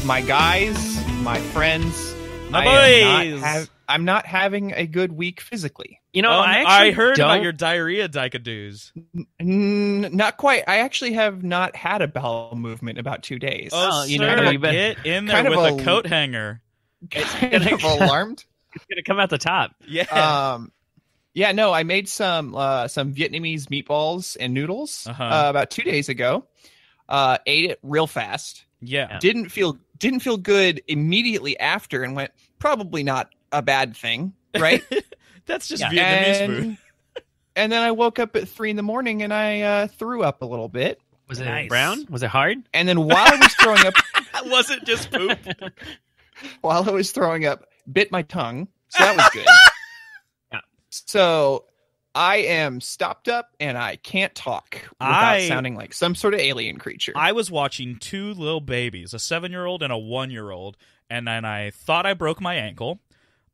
My guys, my friends, my boys. I'm not having a good week physically. You know, I heard about your diarrhea dykadoos. Not quite. I actually have not had a bowel movement in about 2 days. Oh, you sir, know, get in there with a coat hanger. Kind of alarmed. It's gonna come out the top. Yeah. Yeah. No, I made some Vietnamese meatballs and noodles about 2 days ago. Ate it real fast. Yeah. Didn't feel good immediately after, and went, probably not a bad thing, right? That's just Vietnamese food. And then I woke up at 3 a.m. and I threw up a little bit. Was it brown? Was it hard? And then while I was throwing up, was it just poop? While I was throwing up, bit my tongue, so that was good. Yeah. So I am stopped up and I can't talk without sounding like some sort of alien creature. I was watching two little babies, a 7-year-old and a 1-year-old, and then I thought I broke my ankle.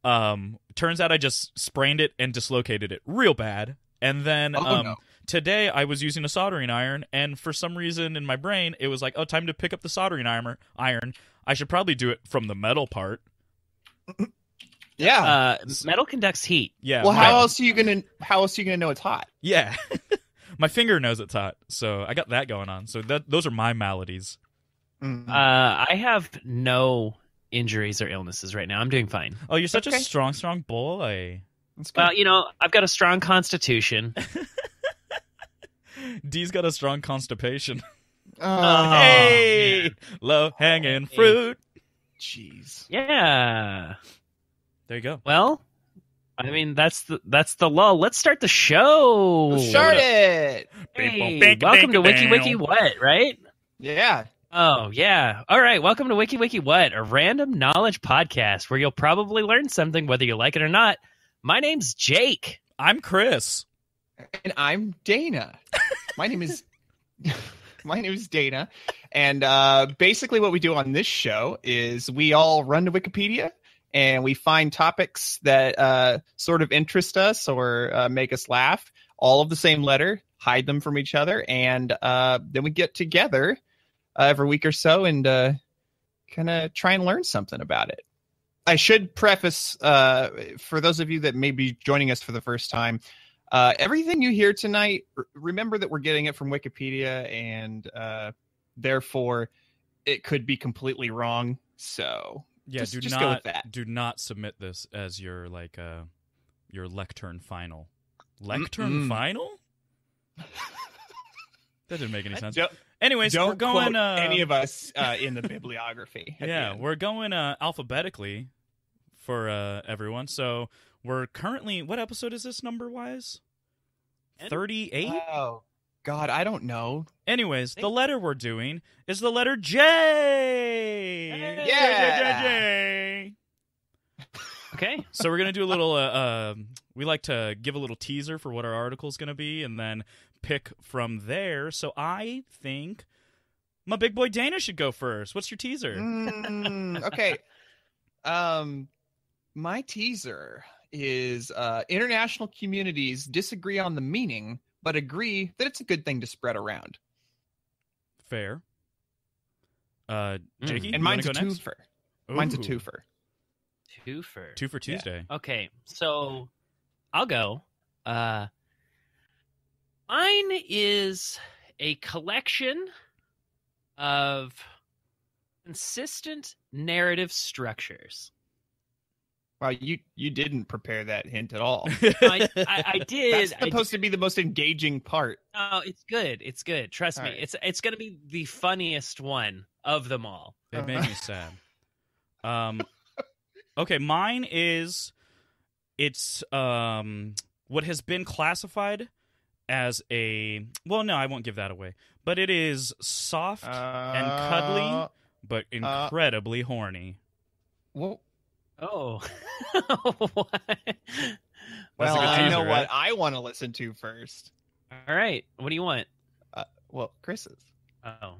Turns out I just sprained it and dislocated it real bad. And then today I was using a soldering iron, and for some reason in my brain it was like, oh, time to pick up the soldering iron. I should probably do it from the metal part. Yeah, metal conducts heat. Yeah. Well, how else are you gonna know it's hot? Yeah, my finger knows it's hot, so I got that going on. So those are my maladies. Mm-hmm. I have no injuries or illnesses right now. I'm doing fine. Oh, you're such a strong boy. Well, you know, I've got a strong constitution. D's got a strong constipation. Oh, hey, low hanging fruit. Jeez. Yeah. There you go. Well, I mean, that's the lull. Let's start the show. Let's start it. Hey, welcome to Wiki Wiki What, right? Yeah. Oh, yeah. All right. Welcome to Wiki Wiki What, a random knowledge podcast where you'll probably learn something whether you like it or not. My name's Jake. I'm Chris. And I'm Dana. My name is Dana. And basically what we do on this show is we all run to Wikipedia and we find topics that sort of interest us or make us laugh, all of the same letter, hide them from each other, and then we get together every week or so and kind of try and learn something about it. I should preface, for those of you that may be joining us for the first time, everything you hear tonight, remember that we're getting it from Wikipedia, and therefore it could be completely wrong. So yeah, just go with that. Do not submit this as your your lectern final. Lectern final? That didn't make any sense. Anyways, we're going quote any of us in the bibliography. Yeah, we're going alphabetically for everyone. So we're currently, what episode is this number wise? 38? Oh God, I don't know. Anyways, the letter we're doing is the letter J. Yeah. J. Okay. So we're gonna do a little. We like to give a little teaser for what our article is gonna be, and then pick from there. So I think my big boy Dana should go first. What's your teaser? Okay. My teaser is international communities disagree on the meaning, but agree that it's a good thing to spread around. Fair. Jakey, and mine's a next? twofer. Mine's a twofer. Two for Tuesday. Yeah. Okay, so I'll go. Mine is a collection of consistent narrative structures. Wow, you didn't prepare that hint at all. I did. That's supposed to be the most engaging part. Oh, it's good. It's good. Trust me. Right. It's going to be the funniest one of them all. It made me sad. Okay, mine is, it's what has been classified as a... Well, no, I won't give that away. But it is soft and cuddly, but incredibly horny. Well, Oh. What? well, a good I teaser, know right? what I want to listen to first. All right. What do you want? Well, Chris's. Oh.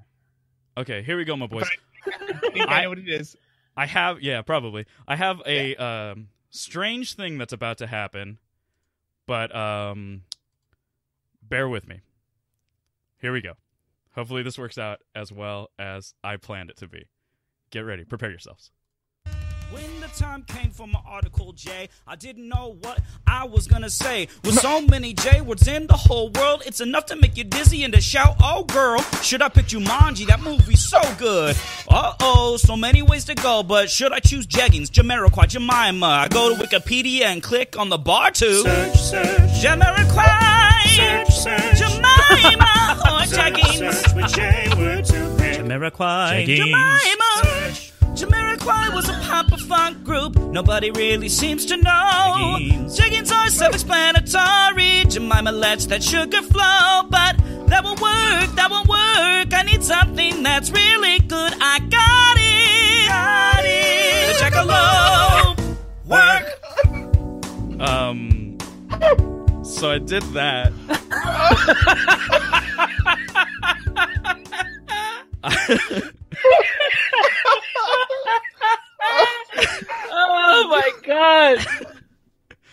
Okay, here we go, my boys. I think I know what it is. I have... Yeah, probably. I have a strange thing that's about to happen, but bear with me. Here we go. Hopefully this works out as well as I planned it to be. Get ready. Prepare yourselves. When the time came for my article, J, I didn't know what I was gonna say. With so many J words in the whole world, it's enough to make you dizzy and to shout, oh girl, should I pick Jumanji? That movie's so good. Uh-oh, so many ways to go, but should I choose jeggings, Jamiroquai, Jemima? I go to Wikipedia and click on the bar to search, Jamiroquai, search, Jemima, or jeggings. Search with J word to pick. Jamiroquai, Jeggings. Jemima. Jamiroquai was a pop funk group nobody really seems to know. Jeggings are self-explanatory. Jemima lets that sugar flow, but that won't work, that won't work. I need something that's really good. I got it. The jackalope work. So I did that. Oh my god!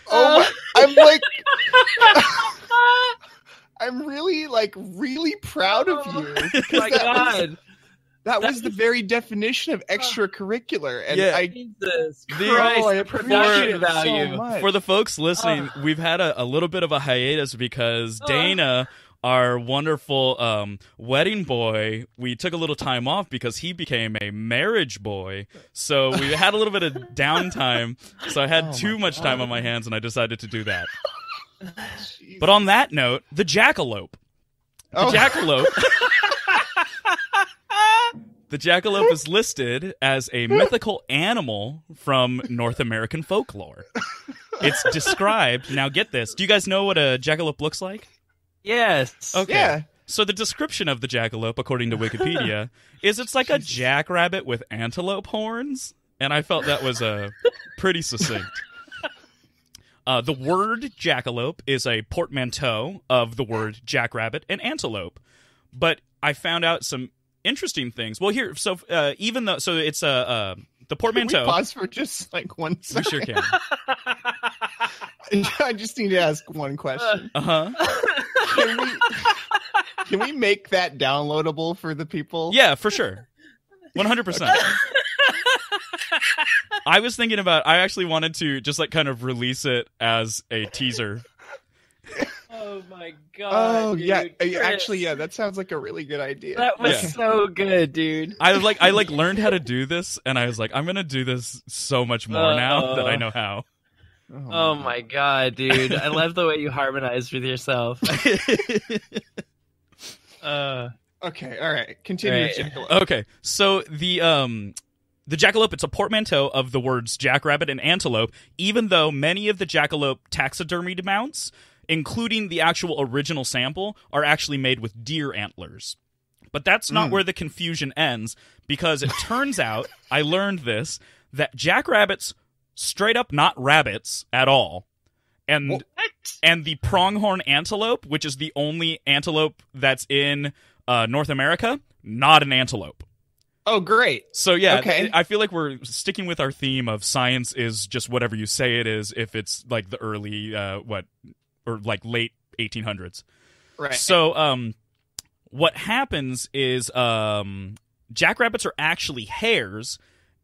Oh, I'm like, I'm really proud of you. Oh my god! That was the very definition of extracurricular, and Yeah. Jesus I Christ! appreciate Production it value. so much. For the folks listening, we've had a little bit of a hiatus because Dana, our wonderful wedding boy, we took a little time off because he became a marriage boy. So we had a little bit of downtime. So I had too much time on my hands, and I decided to do that. But on that note, the jackalope. The jackalope. The jackalope is listed as a mythical animal from North American folklore. It's described... Now get this. Do you guys know what a jackalope looks like? Yes. Okay. Yeah. So the description of the jackalope, according to Wikipedia, is it's like a jackrabbit with antelope horns. And I felt that was pretty succinct. The word jackalope is a portmanteau of the word jackrabbit and antelope. But I found out some interesting things. Well, here, so even though, so it's the portmanteau. Can we pause for just like 1 We second? sure can. I just need to ask one question. Uh-huh. Can we make that downloadable for the people? Yeah, for sure. 100%. I was thinking about, I actually wanted to just like kind of release it as a teaser. Oh my god! Oh, dude. yeah. Chris, Actually, yeah, that sounds like a really good idea. that was Yeah. so good, dude. I learned how to do this, and I was like, I'm gonna do this so much more now that I know how. Oh my god, dude! I love the way you harmonize with yourself. Okay, all right. Continue. Right. Jackalope. Okay, so the jackalope, it's a portmanteau of the words jackrabbit and antelope, even though many of the jackalope taxidermied mounts, including the actual original sample, are actually made with deer antlers. But that's not where the confusion ends, because it turns out, I learned this, that jackrabbits straight up not rabbits at all. And and the pronghorn antelope, which is the only antelope that's in North America, not an antelope. Oh, great. So yeah, Okay. I feel like we're sticking with our theme of science is just whatever you say it is, if it's like the early or like late 1800s. Right. So what happens is jackrabbits are actually hares,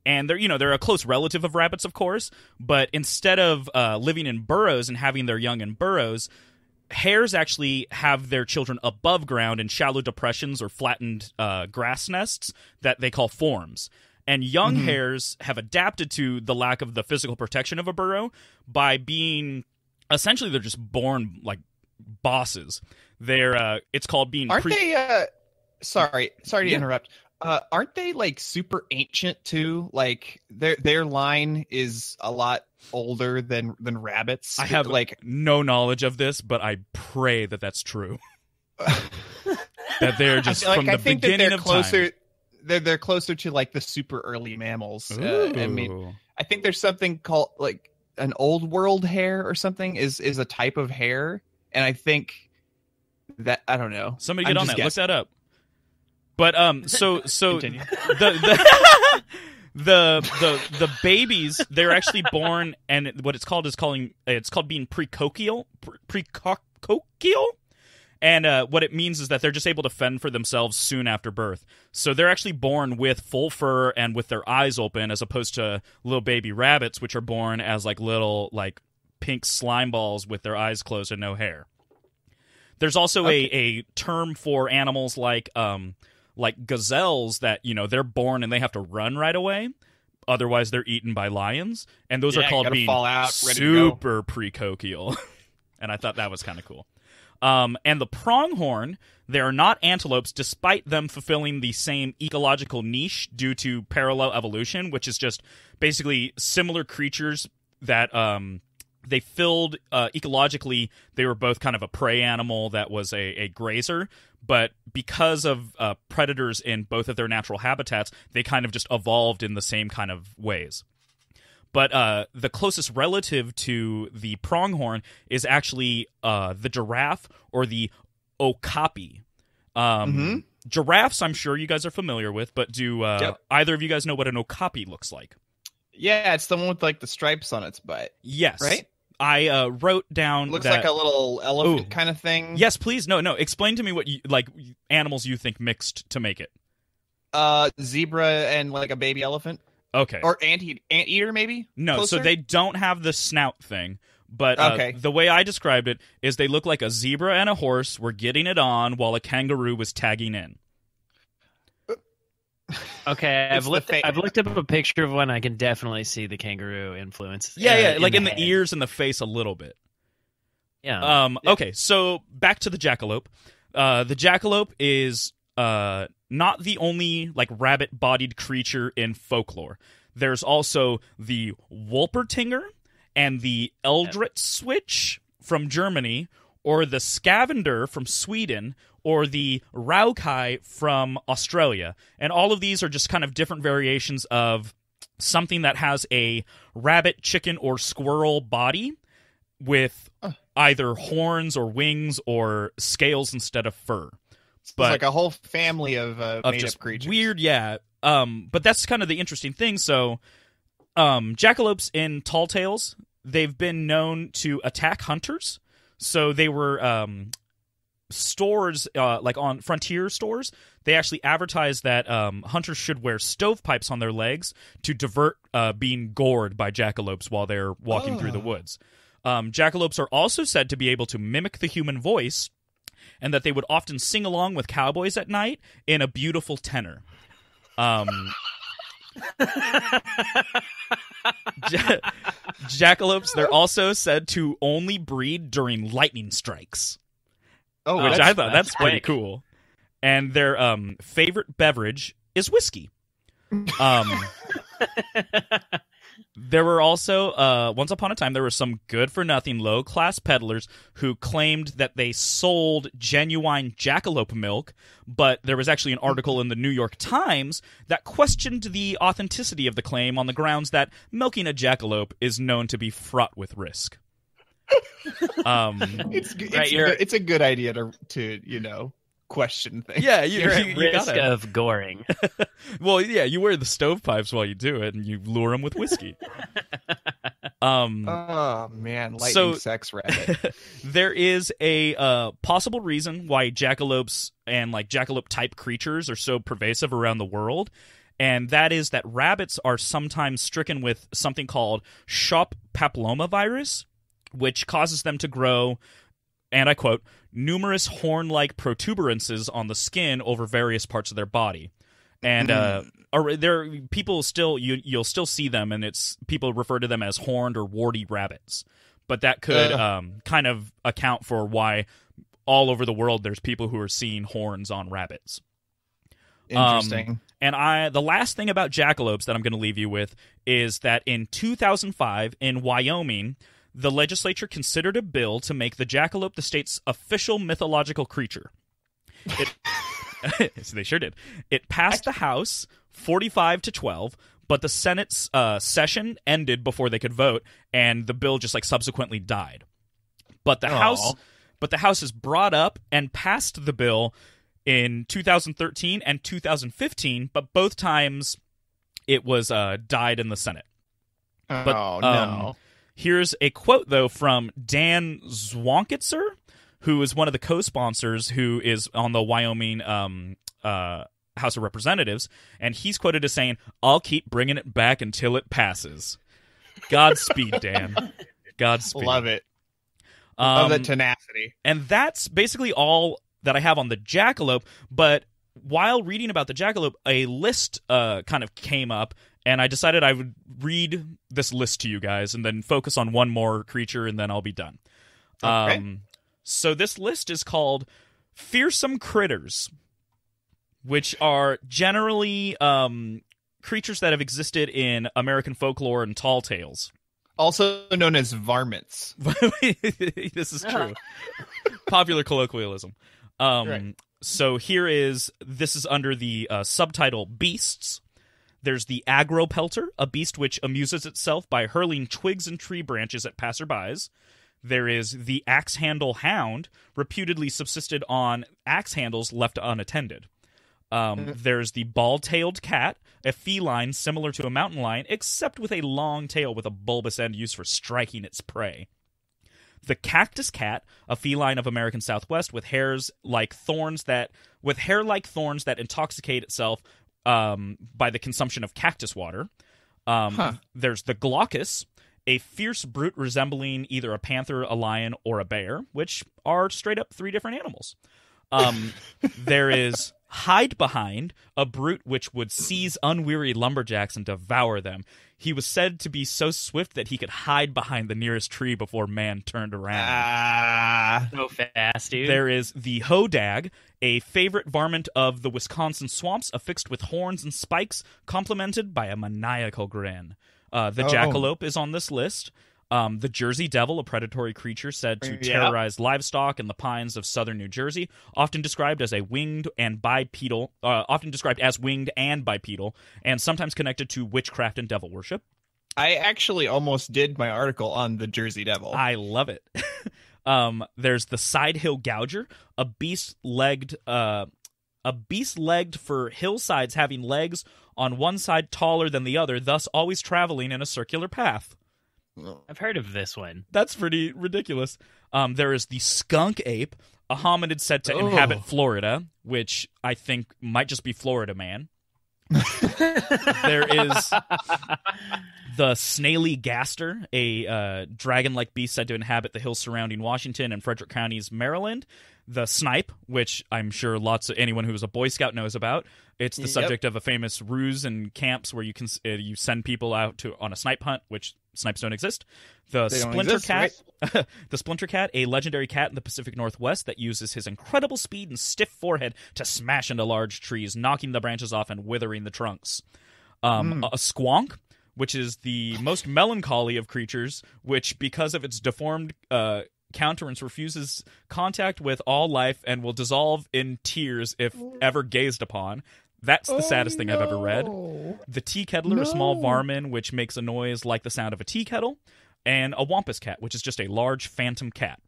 and they're a close relative of rabbits, of course, but instead of living in burrows and having their young in burrows, hares actually have their children above ground in shallow depressions or flattened grass nests that they call forms. And young hares have adapted to the lack of the physical protection of a burrow by being, essentially, they're just born like bosses. They're it's called being. Aren't they? Sorry to interrupt. Aren't they like super ancient too? Like their line is a lot older than rabbits. I have like no knowledge of this, but I pray that that's true. That they're just from the beginning of closer. time. They're closer to like the super early mammals. I mean, Ooh. I think there's something called like an old world hare or something is a type of hare, and I think that I don't know. Somebody get on that. Look that up. But so Continue. the babies, they're actually born, and what it's called being precochial. And what it means is that they're just able to fend for themselves soon after birth. So they're actually born with full fur and with their eyes open, as opposed to little baby rabbits, which are born as like little like pink slime balls with their eyes closed and no hair. There's also a term for animals like gazelles that, you know, they're born and they have to run right away. Otherwise, they're eaten by lions. And those are called being fall out, super precochial. And I thought that was kind of cool. And the pronghorn, they are not antelopes, despite them fulfilling the same ecological niche due to parallel evolution, which is just basically similar creatures that they filled ecologically. They were both kind of a prey animal that was a grazer, but because of predators in both of their natural habitats, they kind of just evolved in the same kind of ways. But the closest relative to the pronghorn is actually the giraffe or the okapi. Giraffes, I'm sure you guys are familiar with, but do either of you guys know what an okapi looks like? Yeah, it's the one with like the stripes on its butt. Yes. Right? I wrote down Looks that... like a little elephant kind of thing. Yes, please. No. Explain to me what animals you think mixed to make it. Zebra and like a baby elephant. Okay. Or anteater, maybe? No, Closer? So they don't have the snout thing. But the way I described it is they look like a zebra and a horse were getting it on while a kangaroo was tagging in. Okay, I've looked up a picture of one. I can definitely see the kangaroo influence. Yeah, like in the head. ears and the face a little bit. Yeah. Okay, so back to the jackalope. The jackalope is not the only like rabbit-bodied creature in folklore. There's also the Wolpertinger and the Eldritch from Germany, or the Scavander from Sweden, or the Raukai from Australia. And all of these are just kind of different variations of something that has a rabbit, chicken, or squirrel body with either horns or wings or scales instead of fur. But it's like a whole family of made-up creatures. Weird, yeah. But that's kind of the interesting thing. So, jackalopes in tall tales, they've been known to attack hunters. So they were stores, like on frontier stores, they actually advertised that hunters should wear stovepipes on their legs to divert being gored by jackalopes while they're walking through the woods. Jackalopes are also said to be able to mimic the human voice, and that they would often sing along with cowboys at night in a beautiful tenor. Jackalopes, they're also said to only breed during lightning strikes. Which I thought that's pretty cool. And their favorite beverage is whiskey. There were also, once upon a time, there were some good-for-nothing low-class peddlers who claimed that they sold genuine jackalope milk, but there was actually an article in the New York Times that questioned the authenticity of the claim on the grounds that milking a jackalope is known to be fraught with risk. It's a good idea to question things. Yeah, you're at risk of goring. Well, yeah, you wear the stovepipes while you do it, and you lure them with whiskey. Oh man, lightning sex rabbit. There is a possible reason why jackalopes and like jackalope type creatures are so pervasive around the world, and that is that rabbits are sometimes stricken with something called Shop papillomavirus, which causes them to grow, and I quote, numerous horn-like protuberances on the skin over various parts of their body. And there are people still, you'll still see them, and people refer to them as horned or warty rabbits. But that could kind of account for why all over the world there's people who are seeing horns on rabbits. Interesting. And the last thing about jackalopes that I'm going to leave you with is that in 2005 in Wyoming, the legislature considered a bill to make the jackalope the state's official mythological creature. So they sure did. It passed the House 45-12, but the Senate's session ended before they could vote, and the bill just subsequently died. But the House has brought up and passed the bill in 2013 and 2015, but both times it was died in the Senate. No. Here's a quote, though, from Dan Zwonkitzer, who is one of the co-sponsors, who is on the Wyoming House of Representatives, and he's quoted as saying, "I'll keep bringing it back until it passes." Godspeed, Dan. Godspeed. Love it. Love the tenacity. And that's basically all that I have on the jackalope, but while reading about the jackalope, a list kind of came up, and I decided I would read this list to you guys and then focus on one more creature, and then I'll be done. Okay. So this list is called Fearsome Critters, which are generally creatures that have existed in American folklore and tall tales. Also known as varmints. This is true. Popular colloquialism. Right. So this is under the subtitle Beasts. There's the agropelter, a beast which amuses itself by hurling twigs and tree branches at passerbys. There is the axe-handle hound, reputedly subsisted on axe handles left unattended. There's the ball-tailed cat, a feline similar to a mountain lion, except with a long tail with a bulbous end used for striking its prey. The cactus cat, a feline of American Southwest with hair-like thorns that intoxicate itself by the consumption of cactus water. There's the glaucus, a fierce brute resembling either a panther, a lion, or a bear, which are straight up 3 different animals. There is hide behind, a brute which would seize unweary lumberjacks and devour them. He was said to be so swift that he could hide behind the nearest tree before man turned around. So fast, dude. There is the hodag, a favorite varmint of the Wisconsin swamps, affixed with horns and spikes, complemented by a maniacal grin. The jackalope is on this list. The Jersey Devil, a predatory creature said to terrorize livestock in the pines of southern New Jersey, often described as winged and bipedal, and sometimes connected to witchcraft and devil worship. I actually almost did my article on the Jersey Devil. I love it. There's the Side Hill Gouger, a beast-legged for hillsides having legs on one side taller than the other, thus always traveling in a circular path. I've heard of this one. That's pretty ridiculous. There is the skunk ape, a hominid said to inhabit Florida, which I think might just be Florida Man. There is the snaily gaster, a dragon-like beast said to inhabit the hills surrounding Washington and Frederick counties, Maryland. The snipe, which I'm sure anyone who is a Boy Scout knows about. It's the subject of a famous ruse in camps where you send people out on a snipe hunt, which snipes don't exist. The splinter cat, right? The splinter cat, a legendary cat in the Pacific Northwest that uses his incredible speed and stiff forehead to smash into large trees, knocking the branches off and withering the trunks. A squonk, which is the most melancholy of creatures, which, because of its deformed countenance, refuses contact with all life and will dissolve in tears if ever gazed upon. That's the saddest thing I've ever read. The tea kettler, a small varmin which makes a noise like the sound of a tea kettle, and a wampus cat, which is just a large phantom cat.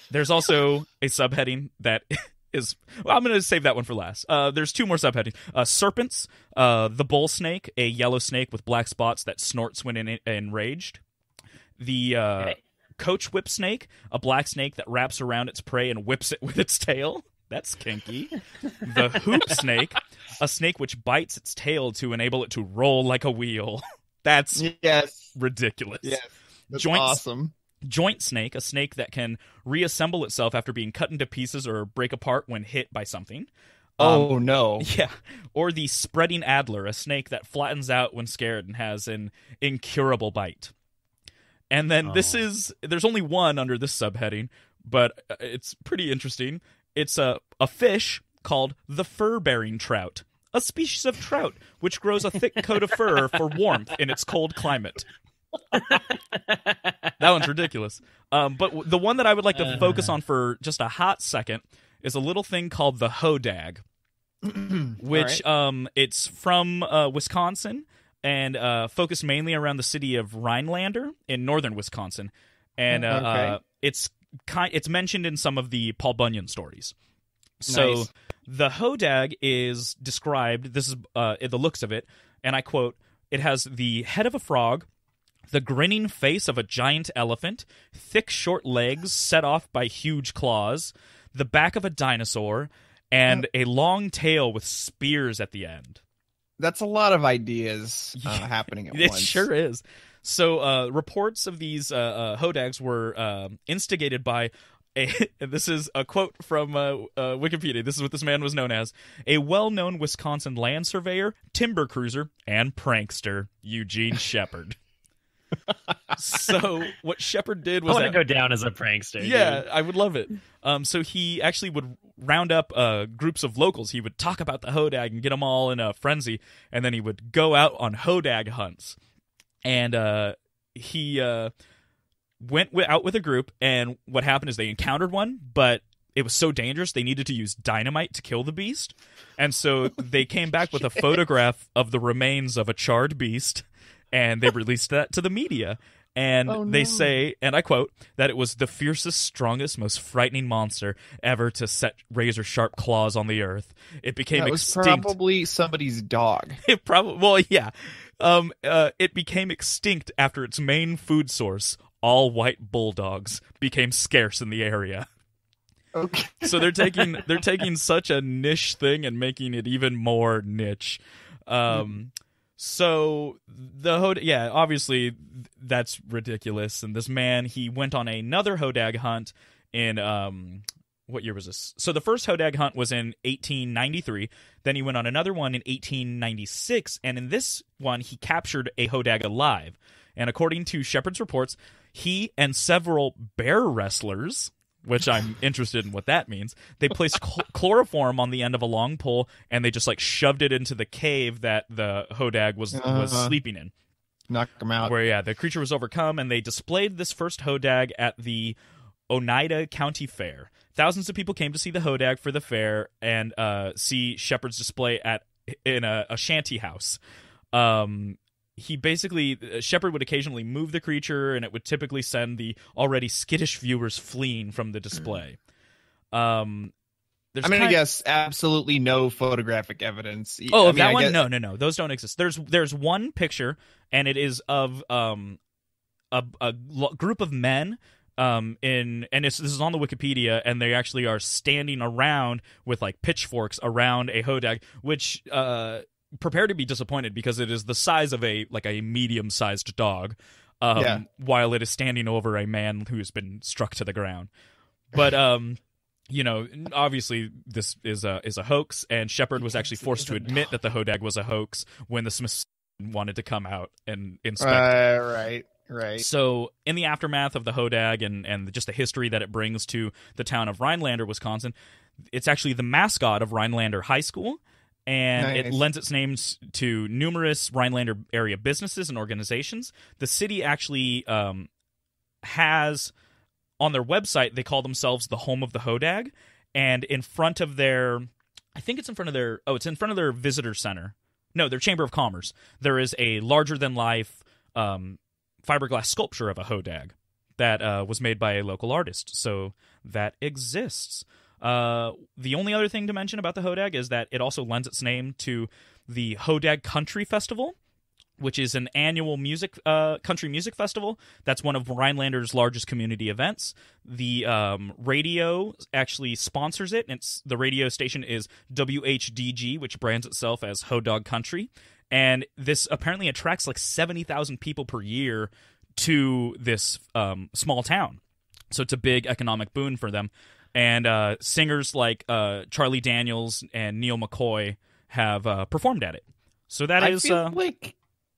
There's also a subheading that is... Well, I'm going to save that one for last. There's 2 more subheadings. Serpents, the bull snake, a yellow snake with black spots that snorts when enraged. The coach whip snake, a black snake that wraps around its prey and whips it with its tail. That's kinky. The hoop snake, a snake which bites its tail to enable it to roll like a wheel. That's ridiculous. Yes, that's awesome. Joint snake, a snake that can reassemble itself after being cut into pieces or break apart when hit by something. Oh, no. Yeah. Or the spreading adder, a snake that flattens out when scared and has an incurable bite. And then there's only one under this subheading, but it's pretty interesting. It's a fish called the fur-bearing trout, a species of trout which grows a thick coat of fur for warmth in its cold climate. That one's ridiculous. But the one that I would like to focus on for just a hot second is a little thing called the hodag, which it's from Wisconsin and focused mainly around the city of Rhinelander in northern Wisconsin. And it's mentioned in some of the Paul Bunyan stories. So Nice. the hodag is described, this is the looks of it, and I quote, "It has the head of a frog, the grinning face of a giant elephant, thick short legs set off by huge claws, the back of a dinosaur, and a long tail with spears at the end." That's a lot of ideas happening at It once. sure is. So reports of these hodags were instigated by and this is a quote from Wikipedia. This is what this man was known as: a well-known Wisconsin land surveyor, timber cruiser, and prankster, Eugene Shepard. So what Shepard did was I want to go down as a prankster. yeah, dude. I would love it. So he actually would round up groups of locals. He would talk about the hodag and get them all in a frenzy, and then he would go out on hodag hunts. And he went out with a group, and what happened is they encountered one, but it was so dangerous they needed to use dynamite to kill the beast. And so they came back with a photograph of the remains of a charred beast, and they released that to the media. And they say, and I quote, that it was the fiercest, strongest, most frightening monster ever to set razor-sharp claws on the earth. It became That was extinct. probably somebody's dog. It probably, well, yeah. It became extinct after its main food source, all white bulldogs, became scarce in the area. Okay. So they're taking such a niche thing and making it even more niche. So obviously that's ridiculous. And this man, he went on another hodag hunt in what year was this? So the first hodag hunt was in 1893. Then he went on another one in 1896, and in this one he captured a hodag alive. And according to Shepard's reports, he and several bear wrestlers, which I'm interested in what that means, they placed chloroform on the end of a long pole, and they just like shoved it into the cave that the hodag was sleeping in. Knock him out. Where the creature was overcome, and they displayed this first hodag at the Oneida County Fair. Thousands of people came to see the hodag for the fair and see Shepard's display in a shanty house. Shepard would occasionally move the creature, and it would typically send the already skittish viewers fleeing from the display. I'm going to guess absolutely no photographic evidence. Oh, that one? No. Those don't exist. There's one picture, and it is of a group of men. This is on the Wikipedia, and they actually are standing around with like pitchforks around a hodag, which prepare to be disappointed because it is the size of a medium-sized dog, while it is standing over a man who's been struck to the ground. But obviously this is a hoax, and Shepard was actually forced to admit that the hodag was a hoax when the Smithsonian wanted to come out and inspect it. Right. So in the aftermath of the hodag and just the history that it brings to the town of Rhinelander, Wisconsin, it's actually the mascot of Rhinelander High School, and it lends its name to numerous Rhinelander area businesses and organizations. The city actually has, on their website, they call themselves the home of the hodag, and in front of their, it's in front of their visitor center. No, their Chamber of Commerce. There is a larger-than-life fiberglass sculpture of a hodag that was made by a local artist. So that exists. The only other thing to mention about the hodag is that it also lends its name to the Hodag Country Festival, which is an annual country music festival. That's one of Rhinelander's largest community events. The radio actually sponsors it, and the radio station is WHDG, which brands itself as Hodog Country. And this apparently attracts like 70,000 people per year to this small town. So it's a big economic boon for them. And singers like Charlie Daniels and Neil McCoy have performed at it. So that is...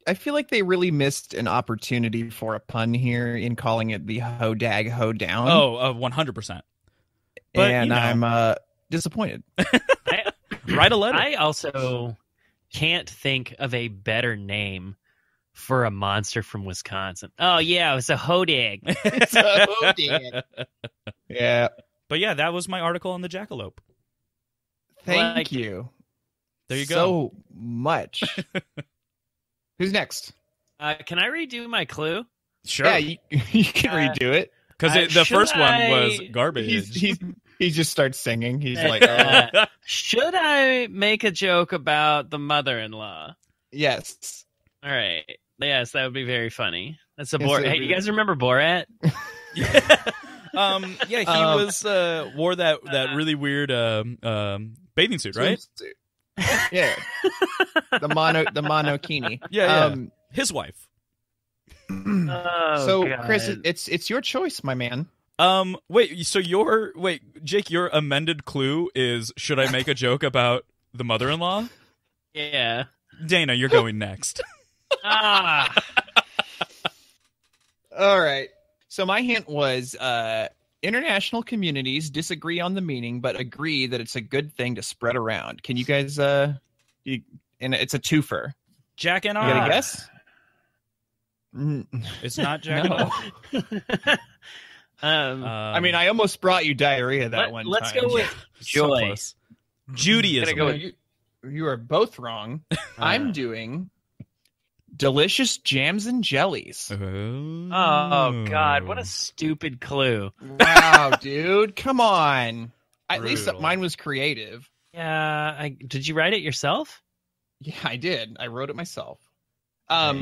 I feel like they really missed an opportunity for a pun here in calling it the Hodag Hoedown. Oh, 100%. But, I'm disappointed. Write a letter. I also can't think of a better name for a monster from Wisconsin. Oh, yeah, it's a hodag. It's a hodag. Yeah. But yeah, that was my article on the jackalope. Thank you. There you go. So much. Who's next? Can I redo my clue? Sure. Yeah, you can redo it. Because the first one was garbage. He just starts singing. He's like, oh. Should I make a joke about the mother-in-law? Yes. All right. Yes, that would be very funny. That's a Yes, Borat. it would Hey, be. you guys remember Borat? Yeah, he wore that really weird bathing suit, right? Swimsuit. Yeah. the monokini. Yeah. His wife. Oh, So God. Chris, it's your choice, my man. Jake, your amended clue is, should I make a joke about the mother-in-law? Yeah. Dana, you're going next. Ah. All right. So my hint was international communities disagree on the meaning, but agree that it's a good thing to spread around. Can you guys? And it's a twofer. Jack and You got I. a guess? It's not Jack No. and I. I mean, I almost brought you diarrhea that one Let's time. go with So joy. close. Judaism. Gonna go No, you are both wrong. I'm doing delicious jams and jellies. Oh, God. What a stupid clue. Wow, dude. Come on. At least Brutal. mine was creative. Yeah. Did you write it yourself? Yeah, I did. I wrote it myself. I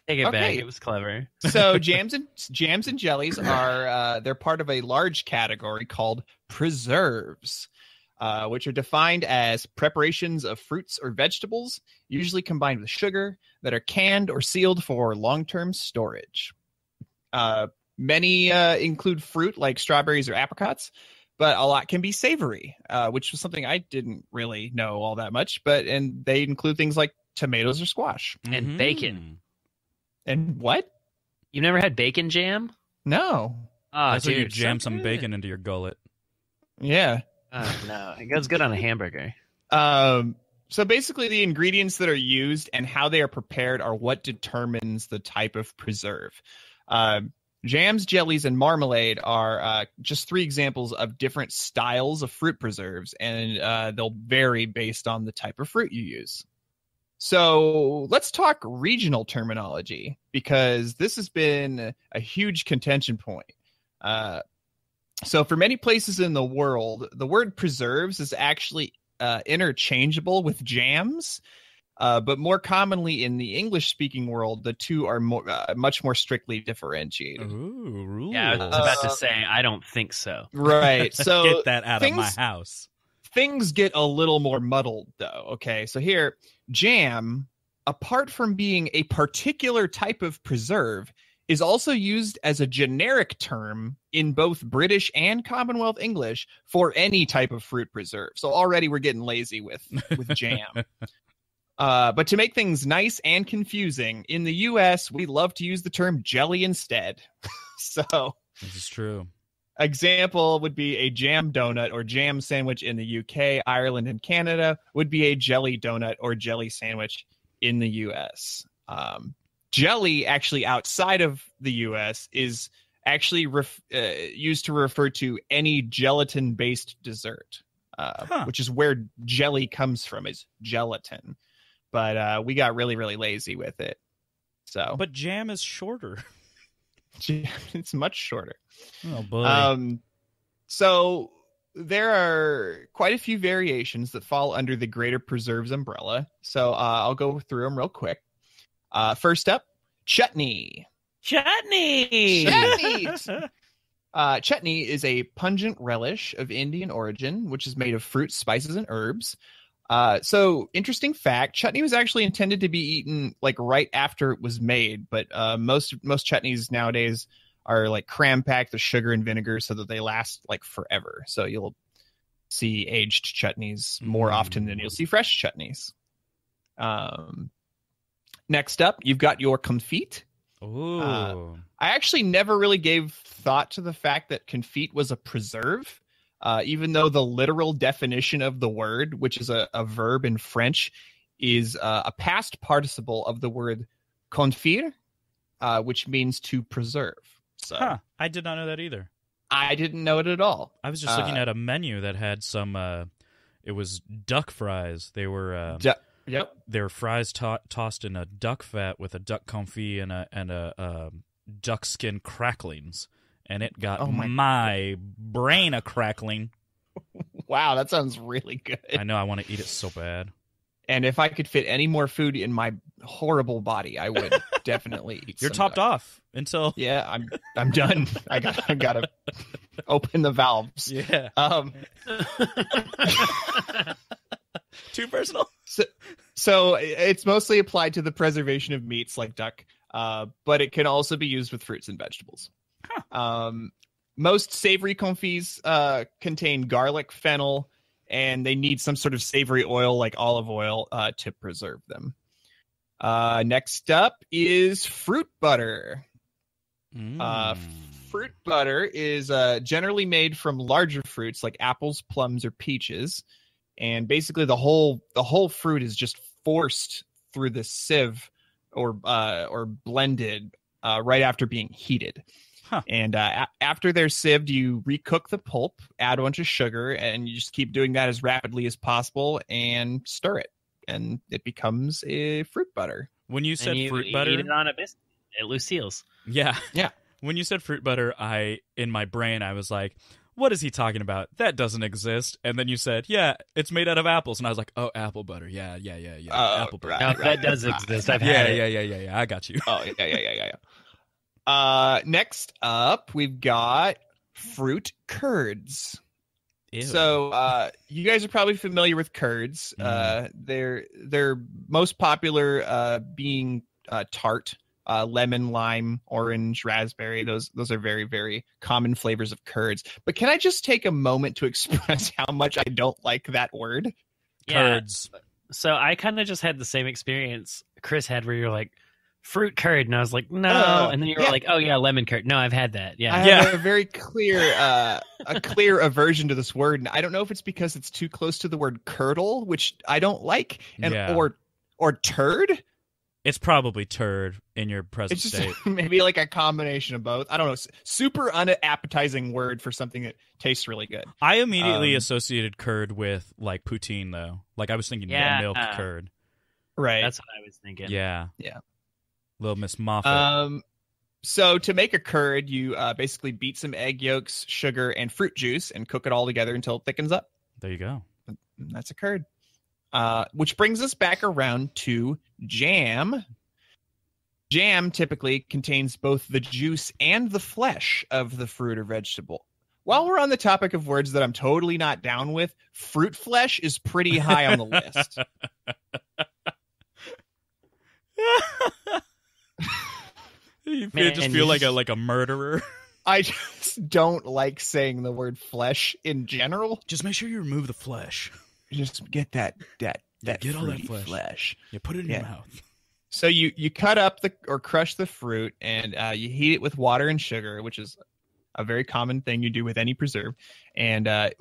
take it back. okay. It was clever. So jams and jellies are they're part of a large category called preserves, which are defined as preparations of fruits or vegetables, usually combined with sugar, that are canned or sealed for long-term storage. Many include fruit like strawberries or apricots, but a lot can be savory, which was something I didn't really know all that much. And they include things like tomatoes or squash. And bacon. And what? You've never had bacon jam? No. Oh, That's dude, where you jam so some good. bacon into your gullet. Yeah. Oh, no. It goes good on a hamburger. So basically the ingredients that are used and how they are prepared are what determines the type of preserve. Jams, jellies, and marmalade are just three examples of different styles of fruit preserves, and they'll vary based on the type of fruit you use. So let's talk regional terminology, because this has been a huge contention point. So for many places in the world, the word preserves is actually interchangeable with jams, but more commonly in the English-speaking world, the two are much more strictly differentiated. Ooh, rules. Yeah, I was about to say, I don't think so. Right. So Get that out of my house. Things get a little more muddled, though. Okay, so here, jam, apart from being a particular type of preserve, is also used as a generic term in both British and Commonwealth English for any type of fruit preserve. So already we're getting lazy with jam. But to make things nice and confusing, in the U.S., we love to use the term jelly instead. So This is true. example would be a jam donut or jam sandwich in the UK, Ireland, and Canada would be a jelly donut or jelly sandwich in the US. Jelly, actually outside of the US, is actually used to refer to any gelatin-based dessert, which is where jelly comes from, is gelatin. But we got really, really lazy with it. So, But jam is shorter. it's much shorter. Oh, boy. So there are quite a few variations that fall under the greater preserves umbrella. So I'll go through them real quick. First up, chutney. Chutney! Chutney is a pungent relish of Indian origin, which is made of fruits, spices, and herbs. So interesting fact, chutney was actually intended to be eaten like right after it was made, but most chutneys nowadays are like cram packed with sugar and vinegar so that they last like forever. So you'll see aged chutneys more often than you'll see fresh chutneys. Next up, you've got your confit. Ooh. I actually never really gave thought to the fact that confit was a preserve. even though the literal definition of the word, which is a verb in French, is a past participle of the word confire, which means to preserve. So I did not know that either. I didn't know it at all. I was just looking at a menu that had some. It was duck fries. They were. Yep. They were fries tossed in a duck fat with a duck confit and a duck skin cracklings, and it got my brain a crackling. Wow, that sounds really good. I know. I want to eat it so bad. And if I could fit any more food in my horrible body, I would definitely eat. You're topped off until. Yeah, I'm done. I gotta open the valves. Yeah. Too personal. So it's mostly applied to the preservation of meats like duck, but it can also be used with fruits and vegetables. Most savory confits contain garlic, fennel, and they need some sort of savory oil like olive oil to preserve them. Next up is fruit butter. Fruit butter is generally made from larger fruits like apples, plums, or peaches. And basically the whole fruit is just forced through the sieve or blended right after being heated. And after they're sieved, you recook the pulp, add a bunch of sugar, and you just keep doing that as rapidly as possible and stir it. And it becomes a fruit butter. When you said fruit butter, eat it on a biscuit at Lucille's. Yeah. Yeah. When you said fruit butter, in my brain I was like, what is he talking about? That doesn't exist. And then you said, yeah, it's made out of apples. And I was like, oh, apple butter. Yeah. Apple butter. No, that does exist. I've had it. Yeah. I got you. Oh, yeah. Next up, we've got fruit curds. Ew. So you guys are probably familiar with curds. They're most popular being tart. Lemon, lime, orange, raspberry. Those are very, very common flavors of curds. But can I just take a moment to express how much I don't like that word? Curds. So I kind of just had the same experience Chris had where you're like, fruit curd. And I was like, no. And then you were like, oh, yeah, lemon curd. No, I've had that. Yeah. I have a very clear aversion to this word. And I don't know if it's because it's too close to the word curdle, which I don't like, or turd. It's probably turd in your present state. Maybe like a combination of both. I don't know. Super unappetizing word for something that tastes really good. I immediately associated curd with like poutine, though. Like I was thinking milk curd. Right. That's what I was thinking. Yeah. Yeah. Little Miss Moffat. So to make a curd, you basically beat some egg yolks, sugar, and fruit juice and cook it all together until it thickens up. There you go. That's a curd. Which brings us back around to jam. Jam typically contains both the juice and the flesh of the fruit or vegetable. While we're on the topic of words that I'm totally not down with, fruit flesh is pretty high on the list. You just feel like a murderer. I just don't like saying the word flesh in general. Just make sure you remove the flesh. Just get that get all that flesh. You put it in your mouth. So you cut up or crush the fruit and you heat it with water and sugar, which is a very common thing you do with any preserve, and that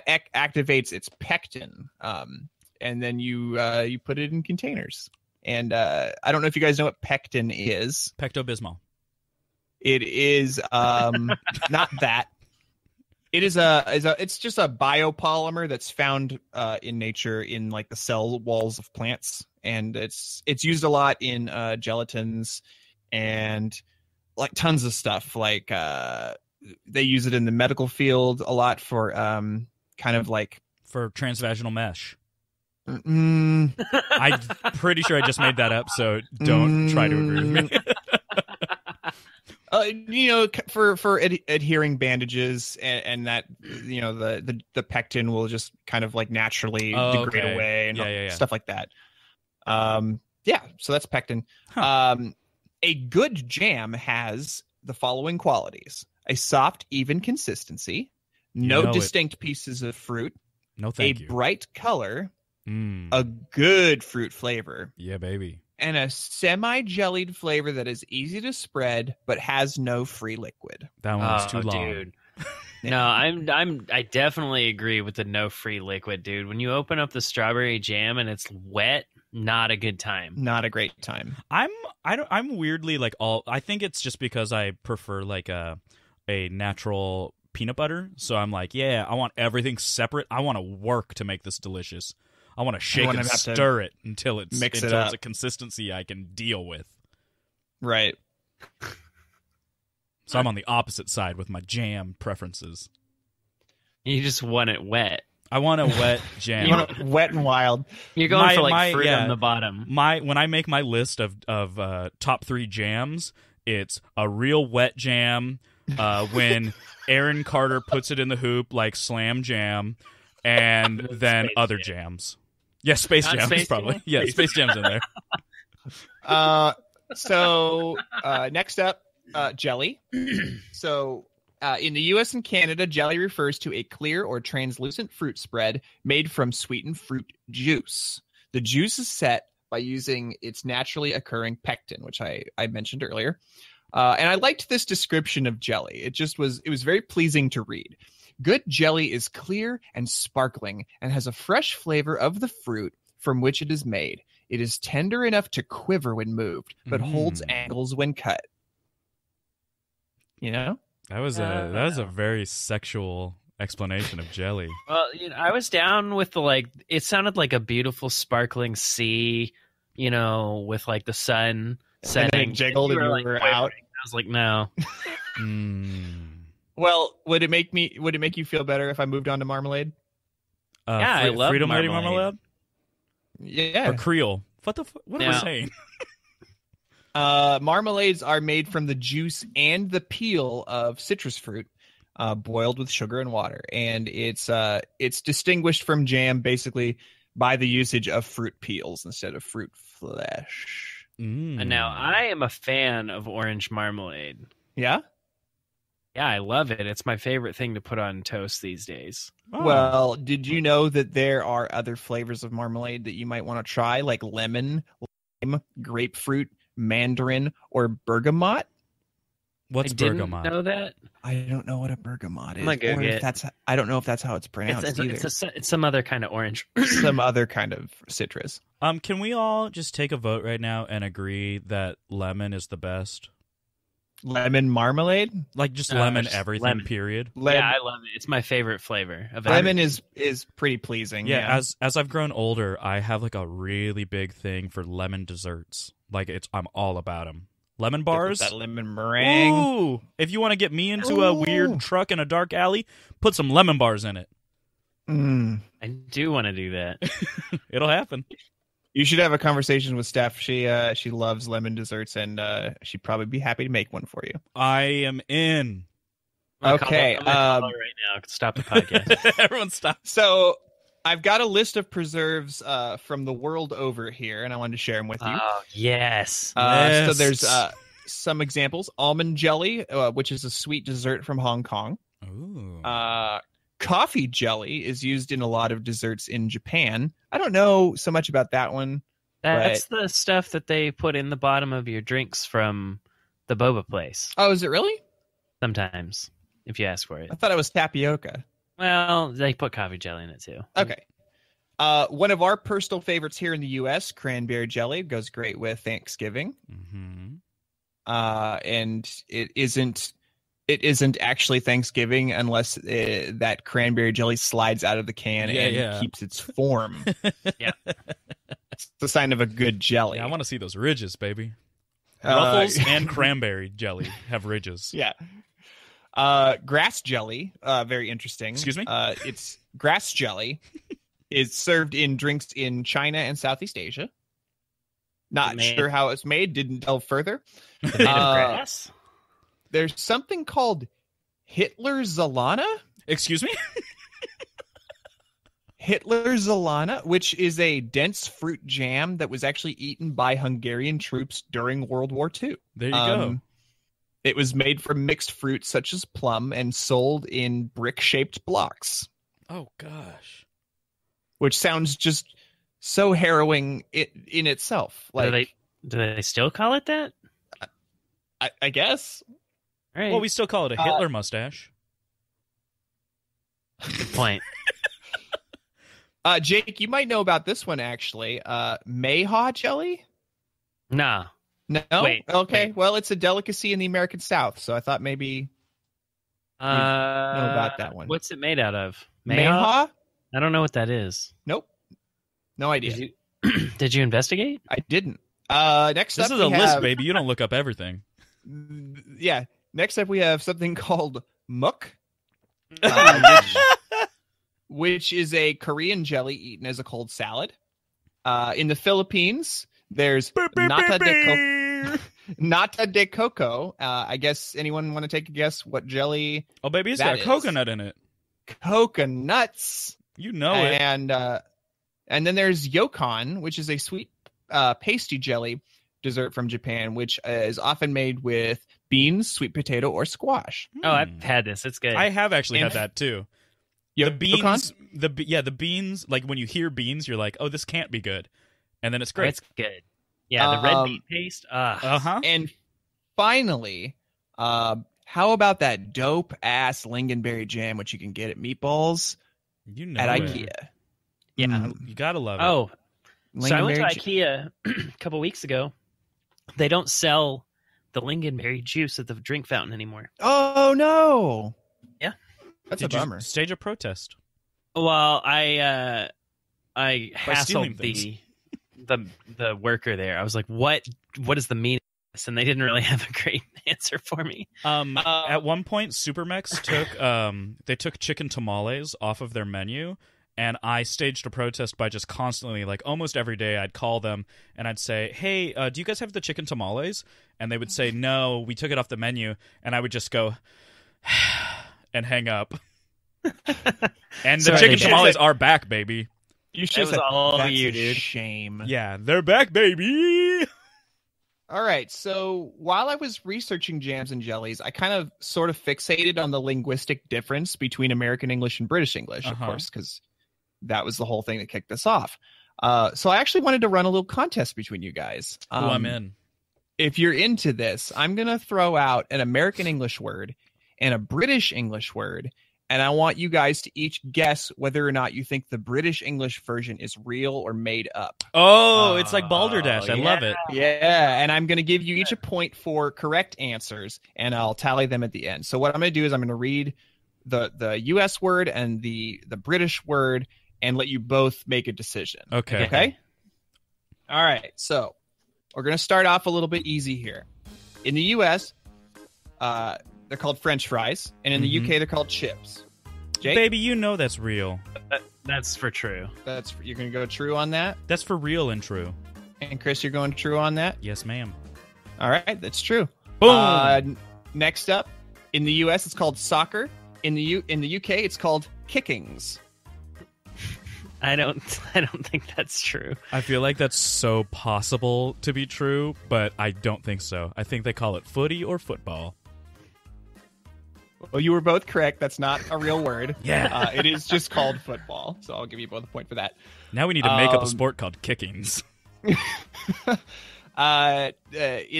activates its pectin. And then you put it in containers. And I don't know if you guys know what pectin is. Pecto-Bismol. It is not that. It is it's just a biopolymer that's found in nature in like the cell walls of plants, and it's used a lot in gelatins and like tons of stuff. Like they use it in the medical field a lot for kind of like for transvaginal mesh. I'm pretty sure I just made that up, so don't try to agree with me. For adhering bandages and that, the pectin will just kind of like naturally degrade away and stuff like that. So that's pectin. Huh. A good jam has the following qualities: a soft, even consistency, no distinct pieces of fruit, no thank a you, bright color, a good fruit flavor. Yeah, baby. And a semi-jellied flavor that is easy to spread but has no free liquid. That one was too long. Dude. No, I definitely agree with the no free liquid, dude. When you open up the strawberry jam and it's wet, not a good time. Not a great time. I'm weirdly like I think it's just because I prefer like a natural peanut butter. So I'm like, yeah, I want everything separate. I want to work to make this delicious. I want to shake and stir it until it's a consistency I can deal with. Right. So I'm on the opposite side with my jam preferences. You just want it wet. I want a wet jam. You want it wet and wild. You're going for like fruit on the bottom. When I make my list of top 3 jams, it's a real wet jam. When Aaron Carter puts it in the hoop like Slam Jam, and then Space other Jam. jams. Yeah, Space Not Jam Space probably. Jam? Yeah, Space Jam's in there. So next up, jelly. So in the U.S. and Canada, jelly refers to a clear or translucent fruit spread made from sweetened fruit juice. The juice is set by using its naturally occurring pectin, which I mentioned earlier. And I liked this description of jelly. It was very pleasing to read. Good jelly is clear and sparkling and has a fresh flavor of the fruit from which it is made. It is tender enough to quiver when moved, but holds angles when cut. You know? That was a very sexual explanation of jelly. Well, I was down with it sounded like a beautiful sparkling sea, with like the sun setting. And jiggled and you were out. I was like, no. Well, would it make you feel better if I moved on to marmalade? Yeah, I love Freedom Lady marmalade. Yeah. Or Creole. What am I saying? Marmalades are made from the juice and the peel of citrus fruit, boiled with sugar and water, and it's distinguished from jam basically by the usage of fruit peels instead of fruit flesh. And now I am a fan of orange marmalade. Yeah? Yeah, I love it. It's my favorite thing to put on toast these days. Oh. Well, did you know that there are other flavors of marmalade that you might want to try, like lemon, lime, grapefruit, mandarin, or bergamot? What's I didn't bergamot? know that. I don't know what a bergamot is. I'm gonna go or if get- that's I don't know if that's how it's pronounced either. It's some other kind of orange. Some other kind of citrus. Can we all just take a vote right now and agree that lemon is the best? Lemon marmalade? Like just No, lemon just everything, lemon. period. Yeah, I love it. It's my favorite flavor of Lemon everything. is pretty pleasing. Yeah, as I've grown older, I have like a really big thing for lemon desserts. Like I'm all about them. Lemon bars. That lemon meringue. Ooh, if you want to get me into a weird truck in a dark alley, put some lemon bars in it. I do want to do that. It'll happen. You should have a conversation with Steph. She loves lemon desserts, and she'd probably be happy to make one for you. I am in. Okay, I'm gonna call her right now. Stop the podcast. Everyone stop. So I've got a list of preserves from the world over here, and I wanted to share them with you. Oh yes. So there's some examples: almond jelly, which is a sweet dessert from Hong Kong. Ooh. Coffee jelly is used in a lot of desserts in Japan. I don't know so much about that one. That's the stuff that they put in the bottom of your drinks from the boba place. Oh, is it really? Sometimes, if you ask for it. I thought it was tapioca. Well, they put coffee jelly in it too. Okay. One of our personal favorites here in the U.S., cranberry jelly, goes great with Thanksgiving. Mm-hmm. And it isn't actually Thanksgiving unless that cranberry jelly slides out of the can and keeps its form. Yeah. It's the sign of a good jelly. Yeah, I want to see those ridges, baby. Ruffles and cranberry jelly have ridges. Yeah. Grass jelly, very interesting. Excuse me? It's grass jelly. Is served in drinks in China and Southeast Asia. Not sure how it's made. Didn't delve further. Made of grass. There's something called Hitler Zalana. Excuse me? Hitler Zalana, which is a dense fruit jam that was actually eaten by Hungarian troops during World War II. There you go. It was made from mixed fruits such as plum and sold in brick-shaped blocks. Oh, gosh. Which sounds just so harrowing in itself. Like, Do they still call it that? I guess. Right. Well, we still call it a Hitler mustache. Good point. Jake, you might know about this one actually. Mayhaw jelly? Nah. No. Wait, okay. wait. Well, it's a delicacy in the American South, so I thought maybe know about that one. What's it made out of? Mayhaw? I don't know what that is. Nope. No idea. Did you investigate? I didn't. Next This up, is a we list, have, baby. You don't look up everything. Yeah. Next up, we have something called muk, which is a Korean jelly eaten as a cold salad. In the Philippines, there's nata de coco. I guess anyone want to take a guess what jelly? Oh, baby, it's That got is. coconut in it. Coconuts. You know it. And then there's yokon, which is a sweet pasty jelly dessert from Japan, which is often made with beans, sweet potato, or squash. Oh, I've had this. It's good. I have actually And- had that too. Yokon? The beans, the beans. Like when you hear beans, you're like, "Oh, this can't be good," and then it's Oh, great. it's good. Yeah, the red Um, bean paste. Uh-huh. And finally, how about that dope ass lingonberry jam, which you can get at Meatballs You know at it. IKEA? Yeah. You gotta love it. Oh, so I went to Lingonberry IKEA a couple weeks ago. They don't sell the lingonberry juice at the drink fountain anymore. Oh no! Yeah. That's Did a you bummer. stage a protest? Well, I stealing hassled the worker there. I was like, "What is the meaning of this?" And they didn't really have a great answer for me. At one point, Supermex took chicken tamales off of their menu, and I staged a protest by just constantly, like almost every day, I'd call them and I'd say, "Hey, do you guys have the chicken tamales?" And they would say, "No, we took it off the menu," and I would just go and hang up. And the Sorry, chicken dude. tamales are back, baby. You It should was all That's you, a dude. Shame. Yeah, they're back, baby. All right. So while I was researching jams and jellies, I kind of sort of fixated on the linguistic difference between American English and British English, of Uh-huh. course, because that was the whole thing that kicked this off. So I actually wanted to run a little contest between you guys. I'm in. If you're into this, I'm going to throw out an American English word and a British English word, and I want you guys to each guess whether or not you think the British English version is real or made up. Oh, it's like Balderdash. I love it. Yeah, and I'm going to give you each a point for correct answers, and I'll tally them at the end. So what I'm going to do is I'm going to read the U.S. word and the British word and let you both make a decision. Okay. Okay? All right, so we're going to start off a little bit easy here. In the U.S., they're called French fries, and in the Mhm. UK, they're called chips. Jake, Baby, you know that's real. That's for true. you're going to go true on that, That's for real and true. and Chris, you're going true on that. Yes, ma'am. All right, that's true. Boom. Next up, in the U.S., it's called soccer. In the UK, it's called kickings. I don't think that's true. I feel like that's so possible to be true, but I don't think so. I think they call it footy or football. Well, you were both correct. That's not a real word. Yeah. It is just called football. So I'll give you both a point for that. Now we need to make up a sport called kickings. In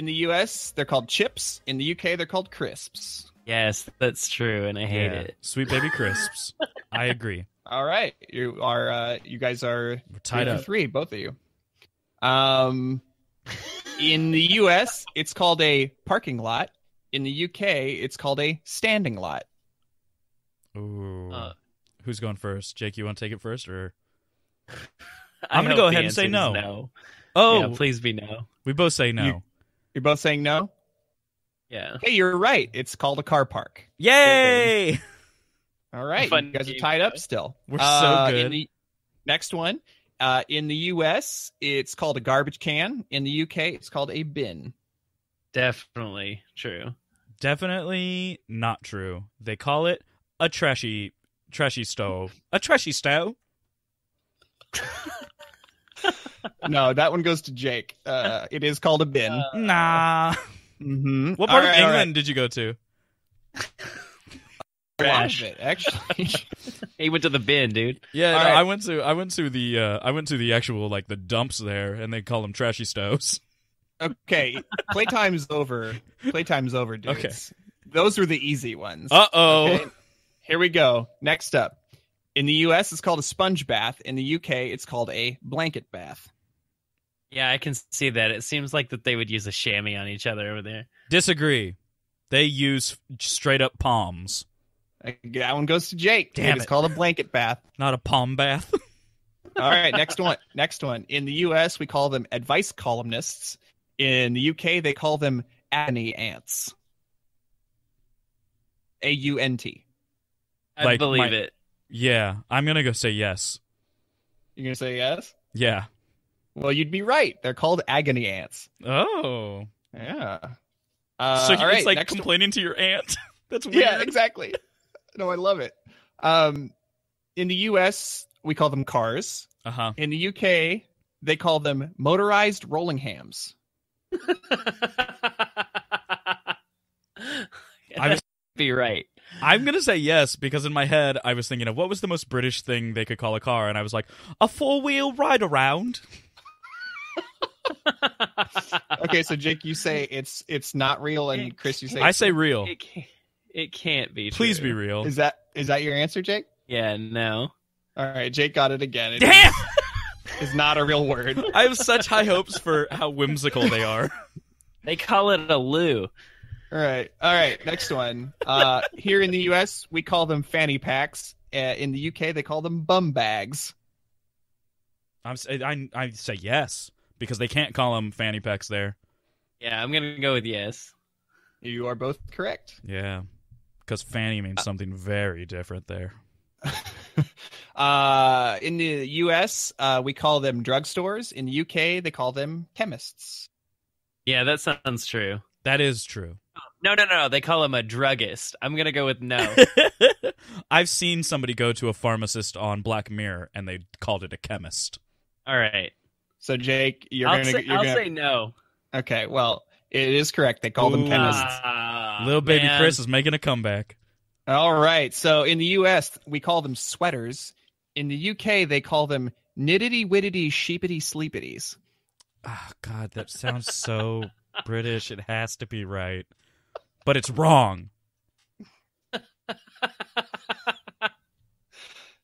the U.S., they're called chips. In the U.K., they're called crisps. Yes, that's true, and I hate it. Sweet baby crisps. I agree. All right, you guys are We're tied 3 for up. 3, both of you. In the U.S., it's called a parking lot. In the U.K., it's called a standing lot. Ooh. Uh, Who's going first? Jake, you want to take it first, or I'm gonna go ahead and say no. No. oh, Yeah, please be no. we both say no. You're both saying no? Yeah. Hey, you're right. It's called a car park. Yay! All right, Fun you guys are game, tied up though. still. We're so good. Next one, in the U.S., it's called a garbage can. In the U.K., it's called a bin. Definitely true. Definitely not true. They call it a trashy stove. A trashy stove. No, that one goes to Jake. It is called a bin. Nah. Mm-hmm. What part of England did you go to? A lot Trash. of it, actually. He went to the bin, dude. Yeah, All no, right. I went to the actual like the dumps there, and they call them trashy stoves. Okay, playtime's over. Playtime's over, dudes. Okay. Those were the easy ones. Uh oh. Okay, here we go. Next up. In the US, it's called a sponge bath. In the UK, it's called a blanket bath. Yeah, I can see that. It seems like that they would use a chamois on each other over there. Disagree. They use straight up palms, That one goes to Jake. Damn It's it. called a blanket bath. not a palm bath. All right, next one. Next one. In the US, we call them advice columnists. In the UK, they call them agony ants. AUNT. I Like believe it. Yeah, I'm gonna go say yes. You're going to say yes? Yeah. Well, you'd be right. They're called agony ants. Oh. Yeah. So all it's right, like next complaining to your aunt. That's weird. Yeah, exactly. No, I love it. In the US, we call them cars. Uh-huh. In the UK, they call them motorized rolling hams. Be right. I'm gonna say yes because in my head I was thinking of what was the most British thing they could call a car, and I was like, a 4-wheel ride around. Okay, so Jake, you say it's not real, and Chris, you say I say real. It can't be. Please true. be real. is that your answer, Jake? Yeah, no. All right, Jake got it again. It Damn! is not a real word. I have such high hopes for how whimsical they are. They call it a loo. All right. Next one. Here in the U.S., we call them fanny packs. In the U.K., they call them bum bags. I say yes because they can't call them fanny packs there. Yeah, I'm gonna go with yes. You are both correct. Yeah, because fanny means something very different there. In the U.S., we call them drugstores. In the U.K., they call them chemists. Yeah, that sounds true. That is true. No. They call him a druggist. I'm gonna go with no. I've seen somebody go to a pharmacist on Black Mirror and they called it a chemist. All right. So, Jake, I'll say no. Okay, well, it is correct. They call them Ooh. chemists. Little baby man. Chris is making a comeback. All right. So in the U.S., we call them sweaters. In the U.K., they call them knittity-wittity sheepity sleepities. Oh, God, that sounds so British. It has to be right. But it's wrong.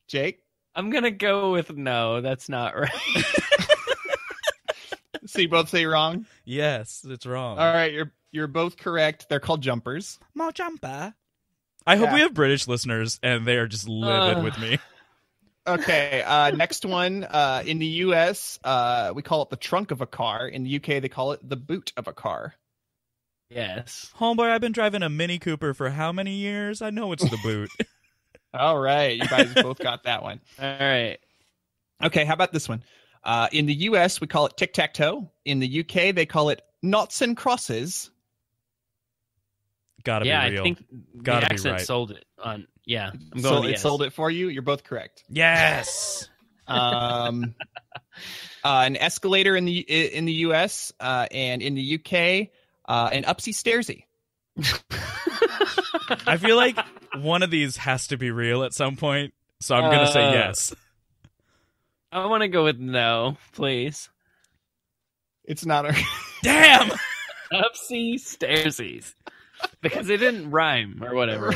Jake? I'm gonna go with no. That's not right. So you both say wrong? Yes, it's wrong. All right, you're both correct. They're called jumpers. Mo jumper. I hope Yeah. we have British listeners and they are just livid with me. Okay, next one. In the U.S., we call it the trunk of a car. In the U.K., they call it the boot of a car. Yes. Homeboy, I've been driving a Mini Cooper for how many years? I know it's the boot. All right, you guys both got that one. All right. Okay, how about this one? In the U.S., we call it tic-tac-toe. In the U.K., they call it noughts and crosses. Gotta Yeah, be real. I think Gotta the be accent right. sold it on. Yeah, I'm So going with it yes. sold it for you. You're both correct. Yes. An escalator in the U.S. And in the U.K., an upsy stairsy. I feel like one of these has to be real at some point, so I'm gonna say yes. I want to go with no, please. It's not a. Damn. Upsy stairsies. Because it didn't rhyme or whatever.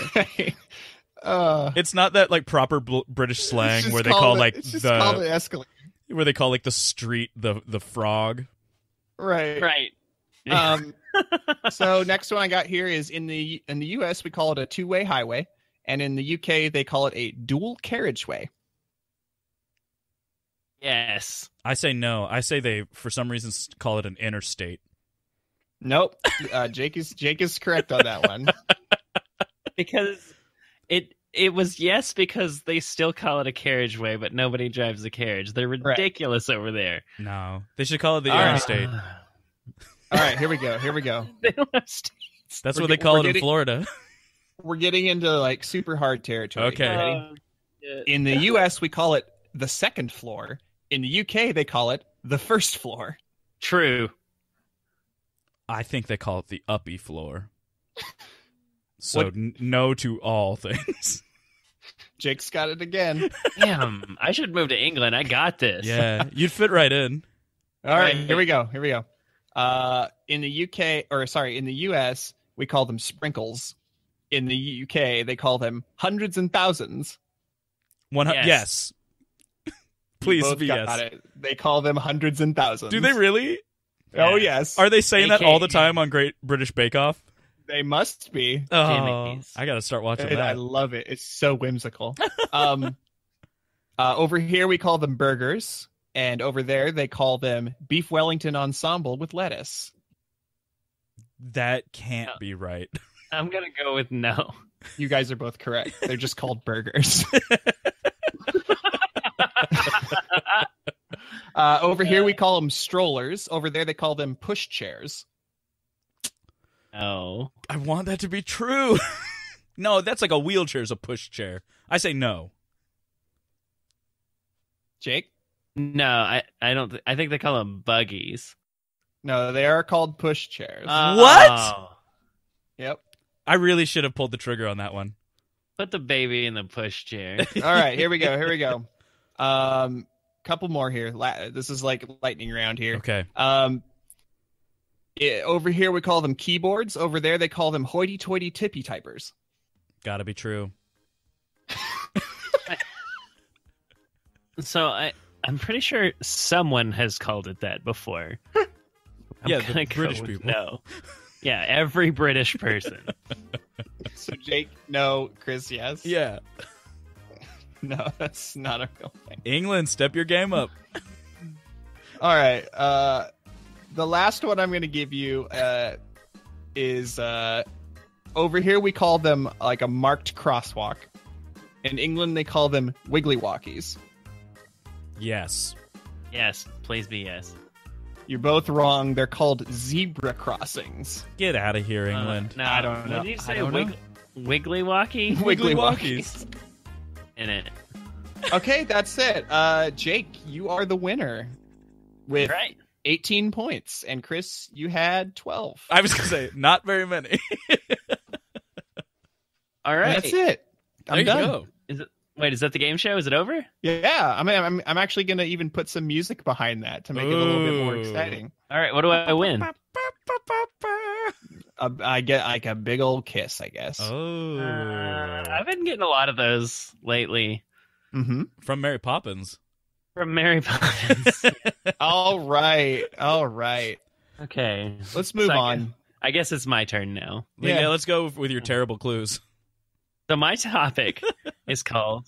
Right. It's not that like proper British It's slang just where they called call it- like it's just called an escalator. where they call like the street the frog. Right. Right. So next one I got here is in the U.S. we call it a two-way highway, and in the U.K. they call it a dual carriageway. Yes. I say no. I say they for some reason call it an interstate. Nope. Jake is correct on that one. Because it was yes because they still call it a carriageway, but nobody drives a carriage. They're ridiculous over there. No, they should call it the All right. interstate. All right, here we go. They don't have states. That's We're what they get- call we're it in getting- Florida. We're getting into like super hard territory. Okay. Ready? Yeah. In the U.S. we call it the second floor. In the U.K. they call it the first floor. True. I think they call it the uppy floor. So What- no to all things. Jake's got it again. Damn, I should move to England. I got this. Yeah, you'd fit right in. All right, Right. here we go. In the U.S., we call them sprinkles. In the U.K., they call them hundreds and thousands. Yes. Please Both be got yes. it. They call them hundreds and thousands. Do they really? Oh, yes. Are they saying that AKA. all the time on Great British Bake Off? They must be. Oh, Jimmy's. I got to start watching And I that. love it. It's so whimsical. Over here, we call them burgers. And over there, they call them beef Wellington ensemble with lettuce. That can't be right. I'm going to go with no. You guys are both correct. They're just called burgers. Over here, we call them strollers. Over there, they call them push chairs. No. I want that to be true. No, that's like a wheelchair's a push chair. I say no. Jake? No, I don't. I think they call them buggies. No, they are called push chairs. What? Yep. I really should have pulled the trigger on that one. Put the baby in the push chair. All right, here we go. Couple more here. This is like lightning round here. Okay. Over here, we call them keyboards. Over there, they call them hoity-toity tippy typers. Gotta be true. So I'm pretty sure someone has called it that before. Yeah, I'm gonna the go British with people. No. Yeah, every British person. So Jake, no. Chris, yes. Yeah. No, that's not a real thing. England, step your game up. All right. The last one I'm going to give you is over here we call them like a marked crosswalk. In England, they call them wiggly walkies. Yes. Yes, please be yes. You're both wrong. They're called zebra crossings. Get out of here, England. No, I don't know. What did you I say? don't know. Wiggly walkie? Wiggly walkies. In it. Okay, that's it. Jake, you are the winner with Right. 18 points. And Chris, you had 12. I was going to say, not very many. All right. That's it. There I'm you done. go. Wait, is that the game show? Is it over? Yeah, I'm actually gonna even put some music behind that to make it a little bit more Ooh. exciting. All right, what do I win? I get like a big old kiss, I guess. Oh. I've been getting a lot of those lately Mm-hmm. From Mary Poppins. from Mary Poppins. All right. Okay. Let's move So on. I guess it's my turn now. Yeah, let's go with your terrible clues. So my topic is called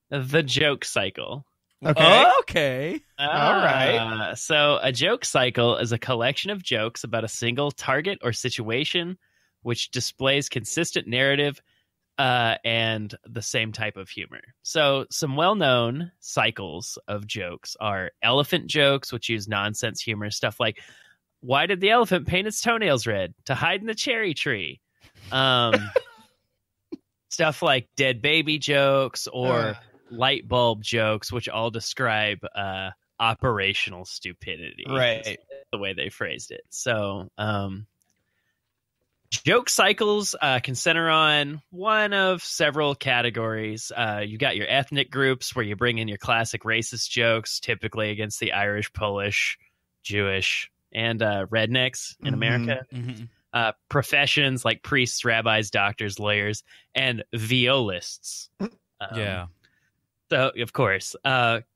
the joke cycle. Okay. Okay. All right. So a joke cycle is a collection of jokes about a single target or situation which displays consistent narrative and the same type of humor. So some well-known cycles of jokes are elephant jokes, which use nonsense humor, stuff like, why did the elephant paint its toenails red? To hide in the cherry tree. Stuff like dead baby jokes or light bulb jokes, which all describe operational stupidity. Right. The way they phrased it. So, joke cycles can center on one of several categories. You got your ethnic groups where you bring in your classic racist jokes, typically against the Irish, Polish, Jewish, and rednecks in America. Mm-hmm. Professions like priests, rabbis, doctors, lawyers, and violists. Yeah. So, of course,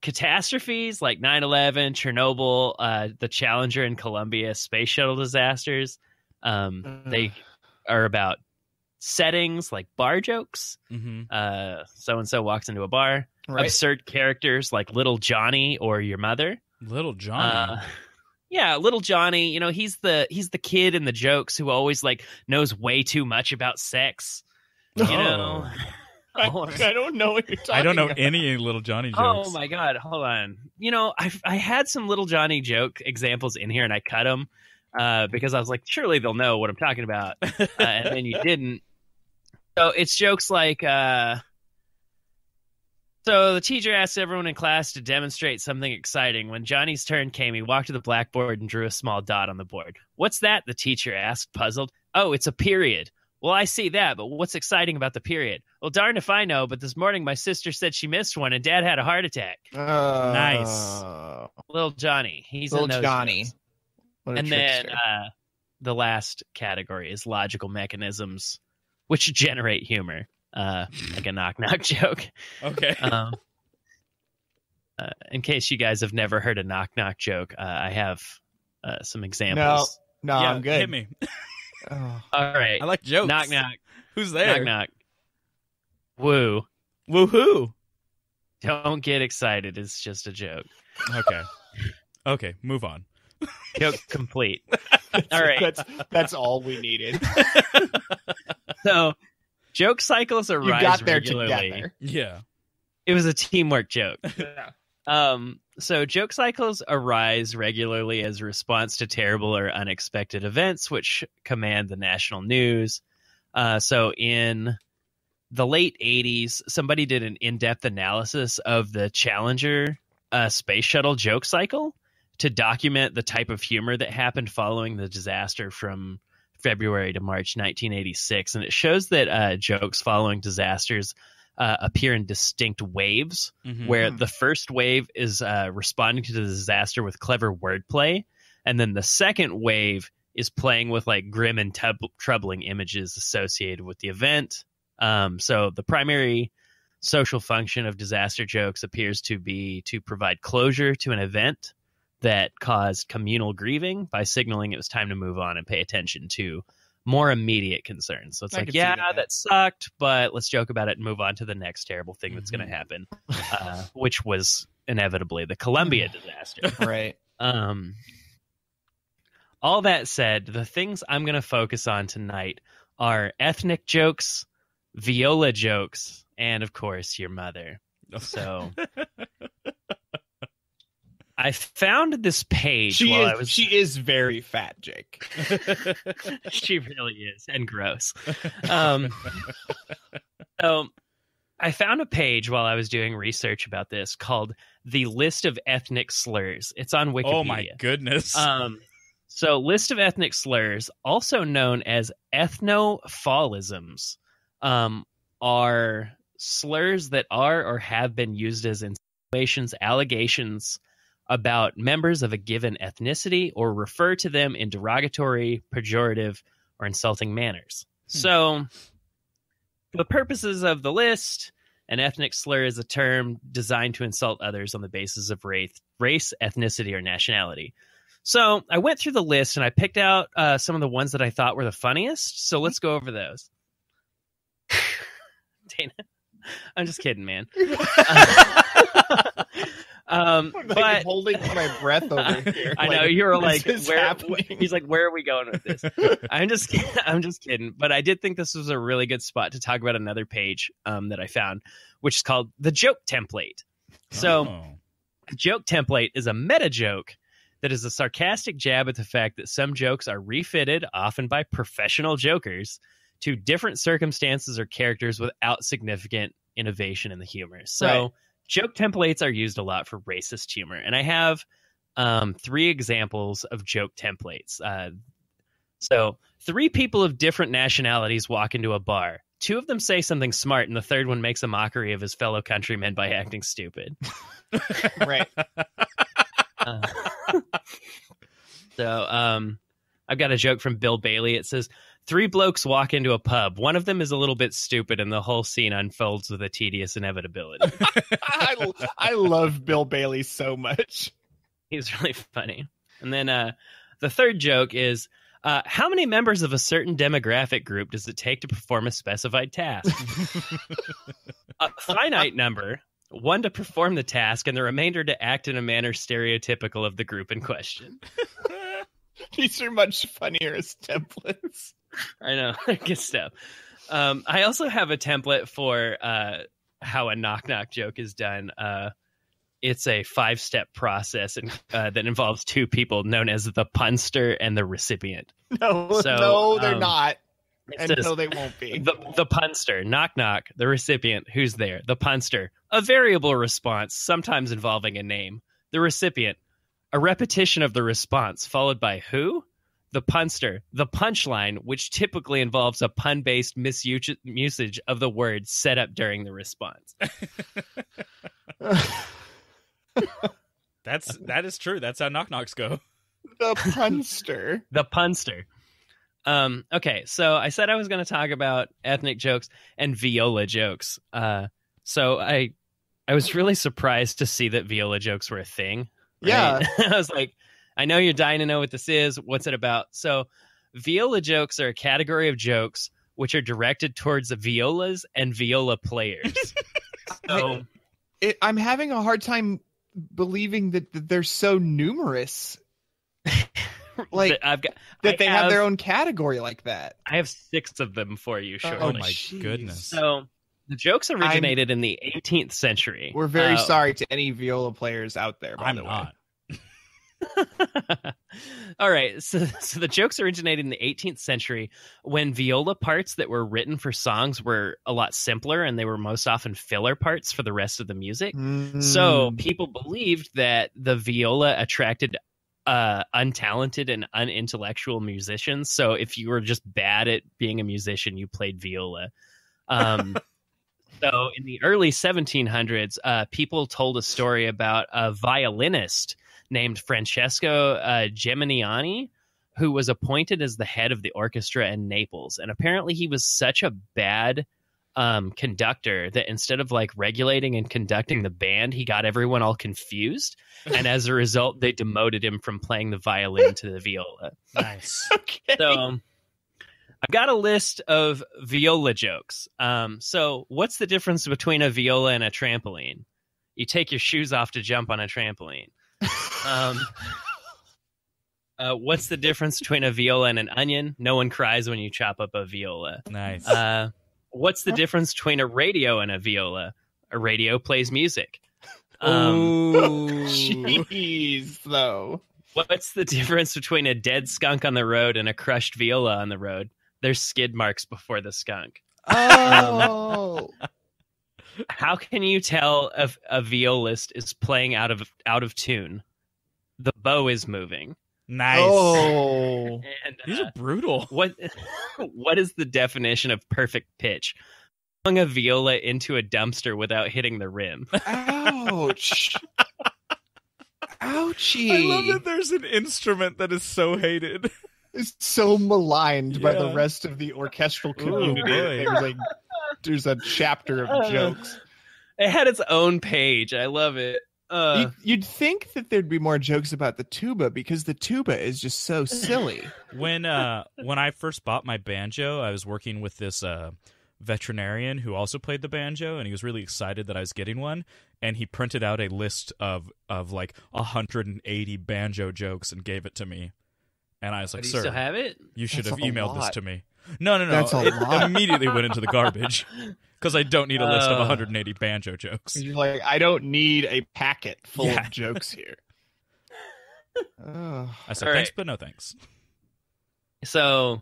catastrophes like 9/11, Chernobyl, the Challenger and Columbia space shuttle disasters, they are about settings like bar jokes. Mm-hmm. So-and-so walks into a bar. Right. Absurd characters like Little Johnny or Your Mother. Little Johnny. Yeah, Little Johnny, he's the kid in the jokes who always like knows way too much about sex. You know? I don't know what you're talking I don't know about. any Little Johnny jokes. Oh my god, hold on. I had some Little Johnny joke examples in here and I cut them because I was like, surely they'll know what I'm talking about. And then you didn't. So it's jokes like, so the teacher asked everyone in class to demonstrate something exciting. When Johnny's turn came, he walked to the blackboard and drew a small dot on the board. What's that? The teacher asked, puzzled. Oh, it's a period. Well, I see that, but what's exciting about the period? Well, darn if I know, but this morning my sister said she missed one and Dad had a heart attack. Nice. Little Johnny. He's Little in those Johnny. jokes. What a And then trickster. the last category is logical mechanisms, which generate humor, like a knock-knock joke. Okay. in case you guys have never heard a knock knock joke, I have some examples. No, yeah, I'm good. Hit me. Oh. All right. I like jokes. Knock knock. Who's there? Knock knock. Woo. Woohoo. Don't get excited. It's just a joke. Okay, move on. Joke complete. All right. That's all we needed. So, joke cycles You arise got there regularly. together. Yeah. It was a teamwork joke. Yeah. So joke cycles arise regularly as a response to terrible or unexpected events, which command the national news. So in the late 80s, somebody did an in-depth analysis of the Challenger space shuttle joke cycle to document the type of humor that happened following the disaster from February to March 1986. And it shows that jokes following disasters appear in distinct waves, where the first wave is responding to the disaster with clever wordplay, and then the second wave is playing with like grim and troubling images associated with the event. So the primary social function of disaster jokes appears to be to provide closure to an event that caused communal grieving by signaling it was time to move on and pay attention to more immediate concerns. So it's I like, can see yeah, that. that sucked, but let's joke about it and move on to the next terrible thing that's going to happen, which was inevitably the Columbia disaster. Right. All that said, the things I'm going to focus on tonight are ethnic jokes, viola jokes, and of course, your mother. So I found this page She is very fat, Jake. She really is, and gross. So I found a page while I was doing research about this called The List of Ethnic Slurs. It's on Wikipedia. Oh my goodness. So list of ethnic slurs, also known as ethnophilisms, are slurs that are or have been used as insinuations, allegations about members of a given ethnicity, or refer to them in derogatory, pejorative, or insulting manners. So, for the purposes of the list, an ethnic slur is a term designed to insult others on the basis of race, ethnicity, or nationality. So, I went through the list and I picked out some of the ones that I thought were the funniest. So, let's go over those. Dana, I'm just kidding, man. I'm but holding my breath over here. I know you were like, this is where? happening. He's like, where are we going with this? I'm just kidding. But I did think this was a really good spot to talk about another page that I found, which is called the joke template. So, a joke template is a meta joke that is a sarcastic jab at the fact that some jokes are refitted, often by professional jokers, to different circumstances or characters without significant innovation in the humor. So. Right. Joke templates are used a lot for racist humor, and I have 3 examples of joke templates. So 3 people of different nationalities walk into a bar. 2 of them say something smart, and the third one makes a mockery of his fellow countrymen by acting stupid. Right. So I've got a joke from Bill Bailey. It says, 3 blokes walk into a pub. One of them is a little bit stupid, and the whole scene unfolds with a tedious inevitability. I love Bill Bailey so much. He's really funny. And then the third joke is, how many members of a certain demographic group does it take to perform a specified task? A finite number, 1 to perform the task, and the remainder to act in a manner stereotypical of the group in question. These are much funnier as templates. I know. Good stuff. I also have a template for how a knock-knock joke is done. It's a 5-step process that involves 2 people known as the punster and the recipient. No, they're not. And says, no, they won't be. The punster, knock-knock, the recipient, who's there? The punster, a variable response, sometimes involving a name. The recipient, a repetition of the response, followed by who? The punster, the punchline, which typically involves a pun-based misusage of the word set up during the response. That is true. That's how knock-knocks go. The punster. The punster. Okay, so I said I was going to talk about ethnic jokes and viola jokes. So I I was really surprised to see that viola jokes were a thing. Right? Yeah. I was like, I know you're dying to know what this is. What's it about? So viola jokes are a category of jokes which are directed towards the violas and viola players. So I'm having a hard time believing that they're so numerous. Like they have their own category like that. I have 6 of them for you, shortly. Oh my Jeez. goodness. So the jokes originated in the 18th century. We're very sorry to any viola players out there, by I'm the way. not. All right, so the jokes originated in the 18th century when viola parts that were written for songs were a lot simpler, and they were most often filler parts for the rest of the music. So people believed that the viola attracted untalented and unintellectual musicians. So if you were just bad at being a musician, you played viola. So in the early 1700s, people told a story about a violinist named Francesco Geminiani, who was appointed as the head of the orchestra in Naples. And apparently he was such a bad conductor that instead of like regulating and conducting the band, he got everyone all confused. And as a result, they demoted him from playing the violin to the viola. Nice. Okay. So I've got a list of viola jokes. So what's the difference between a viola and a trampoline? You take your shoes off to jump on a trampoline. What's the difference between a viola and an onion? No one cries when you chop up a viola. Nice. What's the difference between a radio and a viola? A radio plays music. Jeez, though. What's the difference between a dead skunk on the road and a crushed viola on the road? There's skid marks before the skunk. Oh. How can you tell if a violist is playing out of tune? The bow is moving. Nice. Oh. And These are brutal. what is the definition of perfect pitch? Pulling a viola into a dumpster without hitting the rim. Ouch. Ouchie. I love that there's an instrument that is so hated. It's so maligned by the Yeah. rest of the orchestral community. boy. There's a chapter of jokes. It had its own page. I love it. You'd think that there'd be more jokes about the tuba because the tuba is just so silly. When I first bought my banjo, I was working with this veterinarian who also played the banjo, and he was really excited that I was getting one, and he printed out a list of like 180 banjo jokes and gave it to me. And I was like, Do you "Sir, still have it? you should That's have a emailed this lot. to me." No. That's a It lot. immediately went into the garbage because I don't need a list of Oh. 180 banjo jokes. You're like, I don't need a packet full Yeah. of jokes here. Oh. I said, All "Thanks, right. but no thanks." So,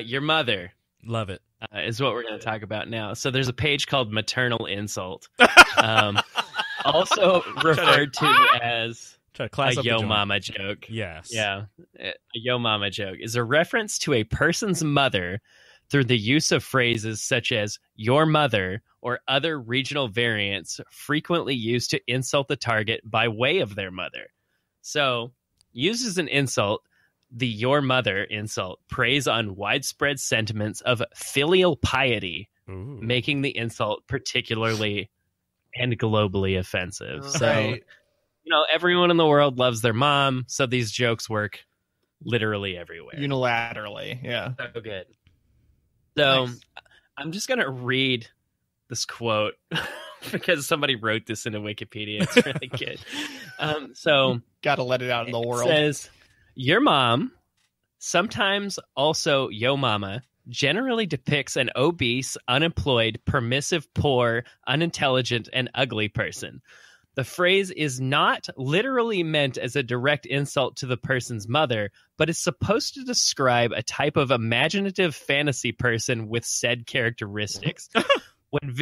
your mother Love it. is what we're going to talk about now. So there's a page called Maternal Insult, also referred to as Try to class a up the yo joint. mama joke. Yes. Yeah, a yo mama joke is a reference to a person's mother through the use of phrases such as your mother or other regional variants frequently used to insult the target by way of their mother. So, used as an insult, the your mother insult preys on widespread sentiments of filial piety, Ooh. making the insult particularly and globally offensive. So, Right. everyone in the world loves their mom, so these jokes work literally everywhere. Unilaterally, yeah. So good. So Nice. I'm just going to read this quote because somebody wrote this into Wikipedia. It's really good. So Got to let it out in the it world. says, your mom, sometimes also yo mama, generally depicts an obese, unemployed, permissive, poor, unintelligent, and ugly person. The phrase is not literally meant as a direct insult to the person's mother, but is supposed to describe a type of imaginative fantasy person with said characteristics. When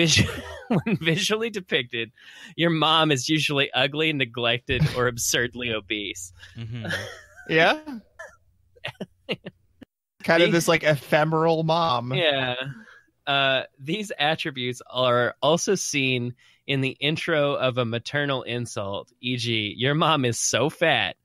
visually depicted, your mom is usually ugly, neglected, or absurdly obese. Mhm. Yeah. Kind of this like ephemeral mom. Yeah. These attributes are also seen in the intro of a maternal insult, e.g., your mom is so fat,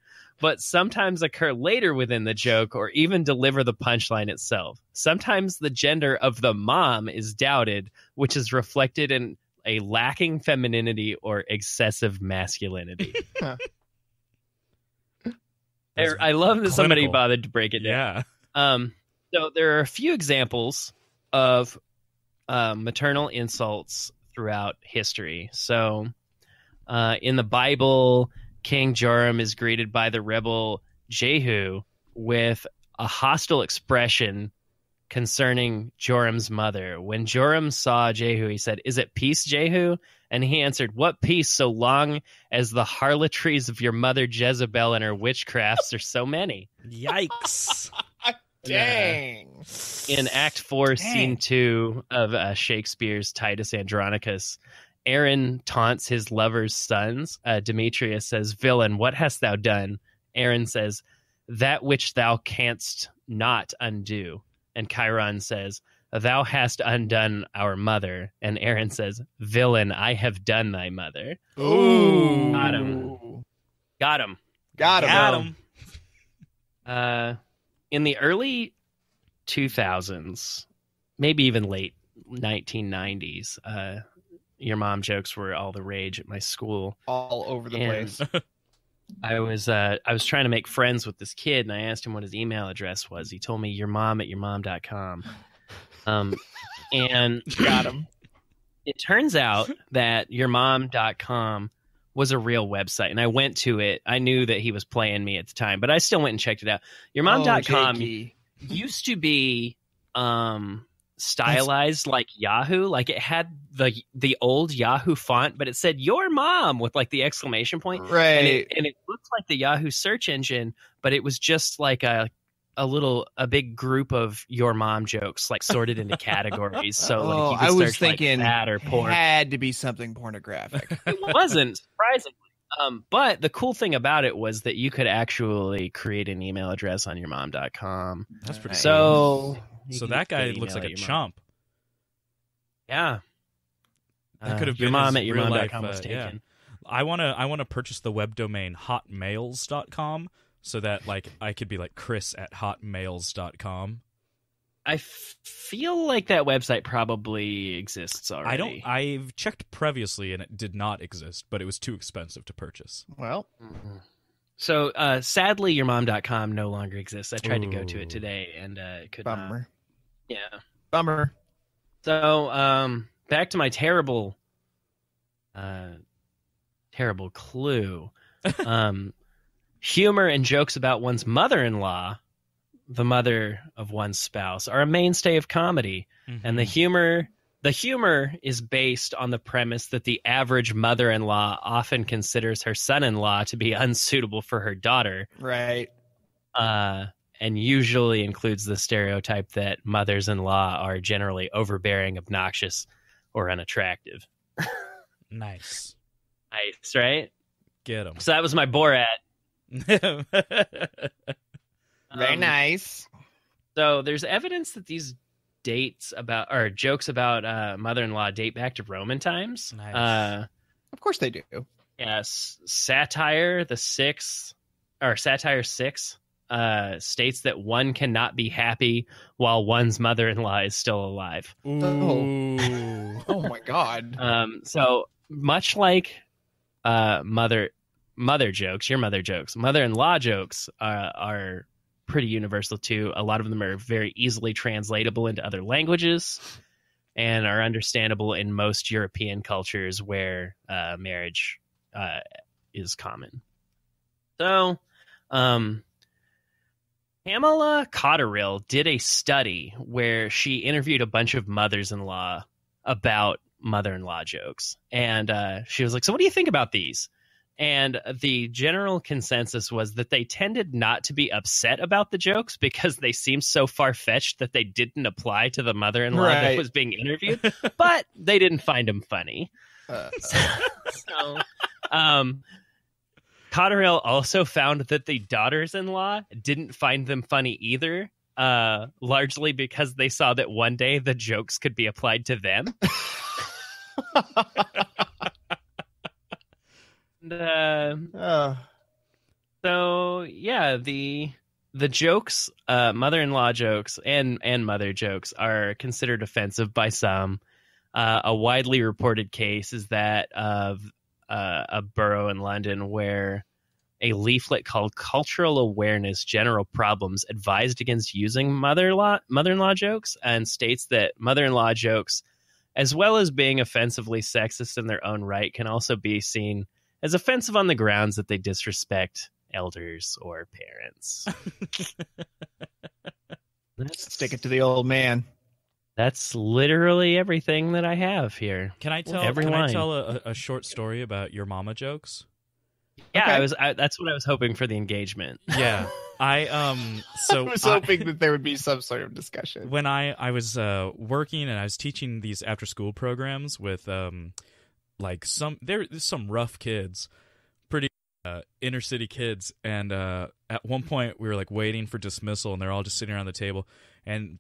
but sometimes occur later within the joke or even deliver the punchline itself. Sometimes the gender of the mom is doubted, which is reflected in a lacking femininity or excessive masculinity. I love that somebody clinical. bothered to break it down. Yeah. So there are a few examples of maternal insults throughout history. So in the Bible, King Joram is greeted by the rebel Jehu with a hostile expression concerning Joram's mother. When Joram saw Jehu, he said, "Is it peace, Jehu?" And he answered, "What peace, so long as the harlotries of your mother Jezebel and her witchcrafts are so many?" Yikes. Dang. In Act 4, Dang. Scene 2 of Shakespeare's Titus Andronicus, Aaron taunts his lover's sons. Demetrius says, "Villain, what hast thou done?" Aaron says, "That which thou canst not undo." And Chiron says, "Thou hast undone our mother." And Aaron says, "Villain, I have done thy mother." Ooh. Got him. Got him. Got him. Got him. In the early 2000s, maybe even late 1990s, your mom jokes were all the rage at my school. All over the And place. I was trying to make friends with this kid, and I asked him what his email address was. He told me yourmom@yourmom.com. And Got him. it turns out that yourmom.com was a real website, and I went to it. I knew that he was playing me at the time, but I still went and checked it out. Yourmom.com Jakey. used to be stylized like Yahoo. Like it had the old Yahoo font, but it said "Your Mom" with like the exclamation point. Right. And it looked like the Yahoo search engine, but it was just like a big group of Your Mom jokes, like sorted into categories. So like you could I was search like thinking that or porn. had to be something pornographic. It wasn't, surprisingly. But the cool thing about it was that you could actually create an email address on yourmom.com. That's pretty So So you that can guy email looks like at a your mom. chump. Yeah. That could have your been mom his at your real mom.com life, was yeah. taken. I wanna purchase the web domain hotmails.com so that like I could be like Chris at hotmails.com. I feel like that website probably exists already. I've checked previously and it did not exist, but it was too expensive to purchase. Well, So sadly, yourmom.com no longer exists. I tried to go to Ooh. it today and could not. bummer. Yeah. Bummer. So back to my terrible clue. Humor and jokes about one's mother-in-law, the mother of one's spouse, are a mainstay of comedy. And the humor is based on the premise that the average mother-in-law often considers her son-in-law to be unsuitable for her daughter, Right. and usually includes the stereotype that mothers-in-law are generally overbearing, obnoxious, or unattractive. Nice. Nice, right? Get him. So that was my Borat. Very nice. So there's evidence that these dates about or jokes about mother-in-law date back to Roman times. Nice. Of course they do. Yes, Satire 6 states that one cannot be happy while one's mother-in-law is still alive. Ooh. Oh my god. So much like mother jokes, your mother jokes, mother-in-law jokes are pretty universal too. A lot of them are very easily translatable into other languages and are understandable in most European cultures where marriage is common. So, Pamela Cotterill did a study where she interviewed a bunch of mothers-in-law about mother-in-law jokes. And she was like, "So what do you think about these?" And the general consensus was that they tended not to be upset about the jokes because they seemed so far-fetched that they didn't apply to the mother-in-law that Right. was being interviewed, but they didn't find them funny. Cotterill also found that the daughters-in-law didn't find them funny either, largely because they saw that one day the jokes could be applied to them. So yeah, the jokes, mother-in-law jokes and mother jokes are considered offensive by some. A widely reported case is that of a borough in London where a leaflet called Cultural Awareness General Problems advised against using mother-in-law jokes, and states that mother-in-law jokes, as well as being offensively sexist in their own right, can also be seen as offensive on the grounds that they disrespect elders or parents. Stick it to the old man. That's literally everything that I have here. Can I tell? Every Can I line. tell a short story about your mama jokes? Yeah, Okay. that's what I was hoping for the engagement. Yeah, I So I was hoping that there would be some sort of discussion. when I was working and I was teaching these after school programs with like there's some rough kids, pretty inner city kids, and at one point we were like waiting for dismissal, and they're all just sitting around the table, and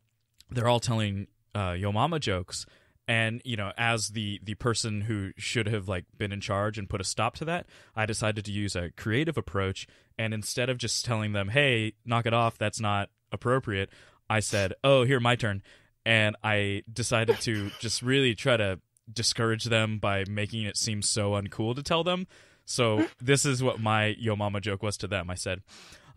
they're all telling yo mama jokes. And, you know, as the person who should have, like, been in charge and put a stop to that, I decided to use a creative approach. And instead of just telling them, hey, knock it off, that's not appropriate, I said, oh, here, my turn. And I decided to just really try to discourage them by making it seem so uncool to tell them. So this is what my yo mama joke was to them. I said,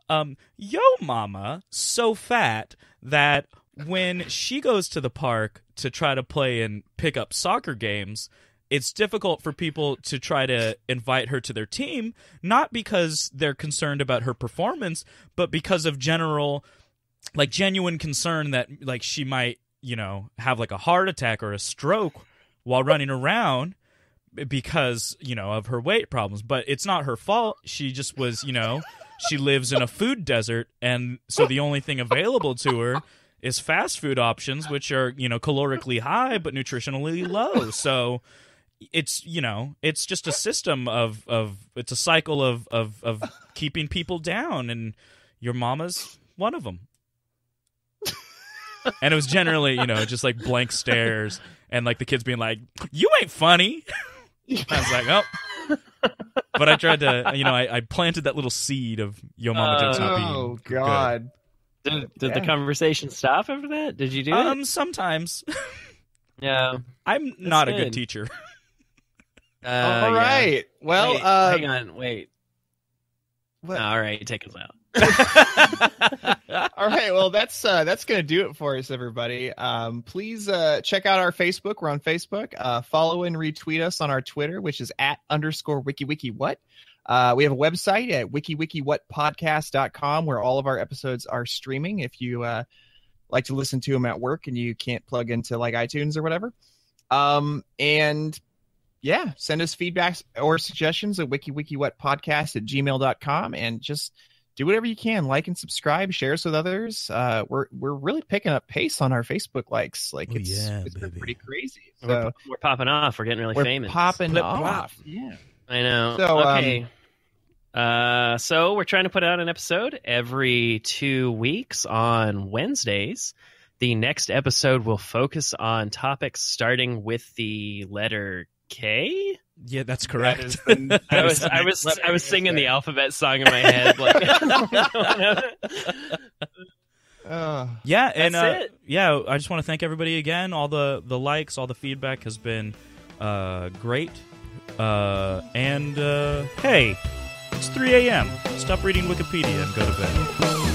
yo mama so fat that when she goes to the park to try to play and pick up soccer games, it's difficult for people to try to invite her to their team, not because they're concerned about her performance, but because of genuine concern that, like, she might, you know, have like a heart attack or a stroke while running around because, you know, of her weight problems. But it's not her fault. She just was, you know, she lives in a food desert, and so the only thing available to her is fast food options, which are, you know, calorically high but nutritionally low. So it's, you know, it's just a system of it's a cycle of keeping people down, and your mama's one of them. And it was generally, you know, just like blank stares and like the kids being like, you ain't funny. I was like, oh. But I tried to, you know, I planted that little seed of yo mama jokes not being Oh, good. God. Did Yeah. the conversation stop after that? Did you do it? Sometimes. Yeah. I'm not a good good. teacher. All Yeah. right. Well, Wait, hang on. Wait. what- All right, take us out. all right. Well, that's going to do it for us, everybody. Please check out our Facebook. We're on Facebook. Follow and retweet us on our Twitter, which is @_WikiWikiWhat. We have a website at wikiwikiwhatpodcast.com where all of our episodes are streaming if you like to listen to them at work and you can't plug into like iTunes or whatever. And yeah, send us feedback or suggestions at wikiwikiwhatpodcast@gmail.com, and just do whatever you can. Like and subscribe, share us with others. We're really picking up pace on our Facebook likes. Like, Oh, it's yeah, been baby. pretty crazy. We're, So we're popping off. We're getting really we're famous. popping Blip, off. blop. Yeah. I know. So, okay. So we're trying to put out an episode every 2 weeks on Wednesdays. The next episode will focus on topics starting with the letter K. Yeah, that's That correct. is the- I was singing the alphabet song in my head. Like, Yeah, and That's it. yeah, I just want to thank everybody again. All the likes, all the feedback has been great. And hey, it's 3 a.m. Stop reading Wikipedia and go to bed.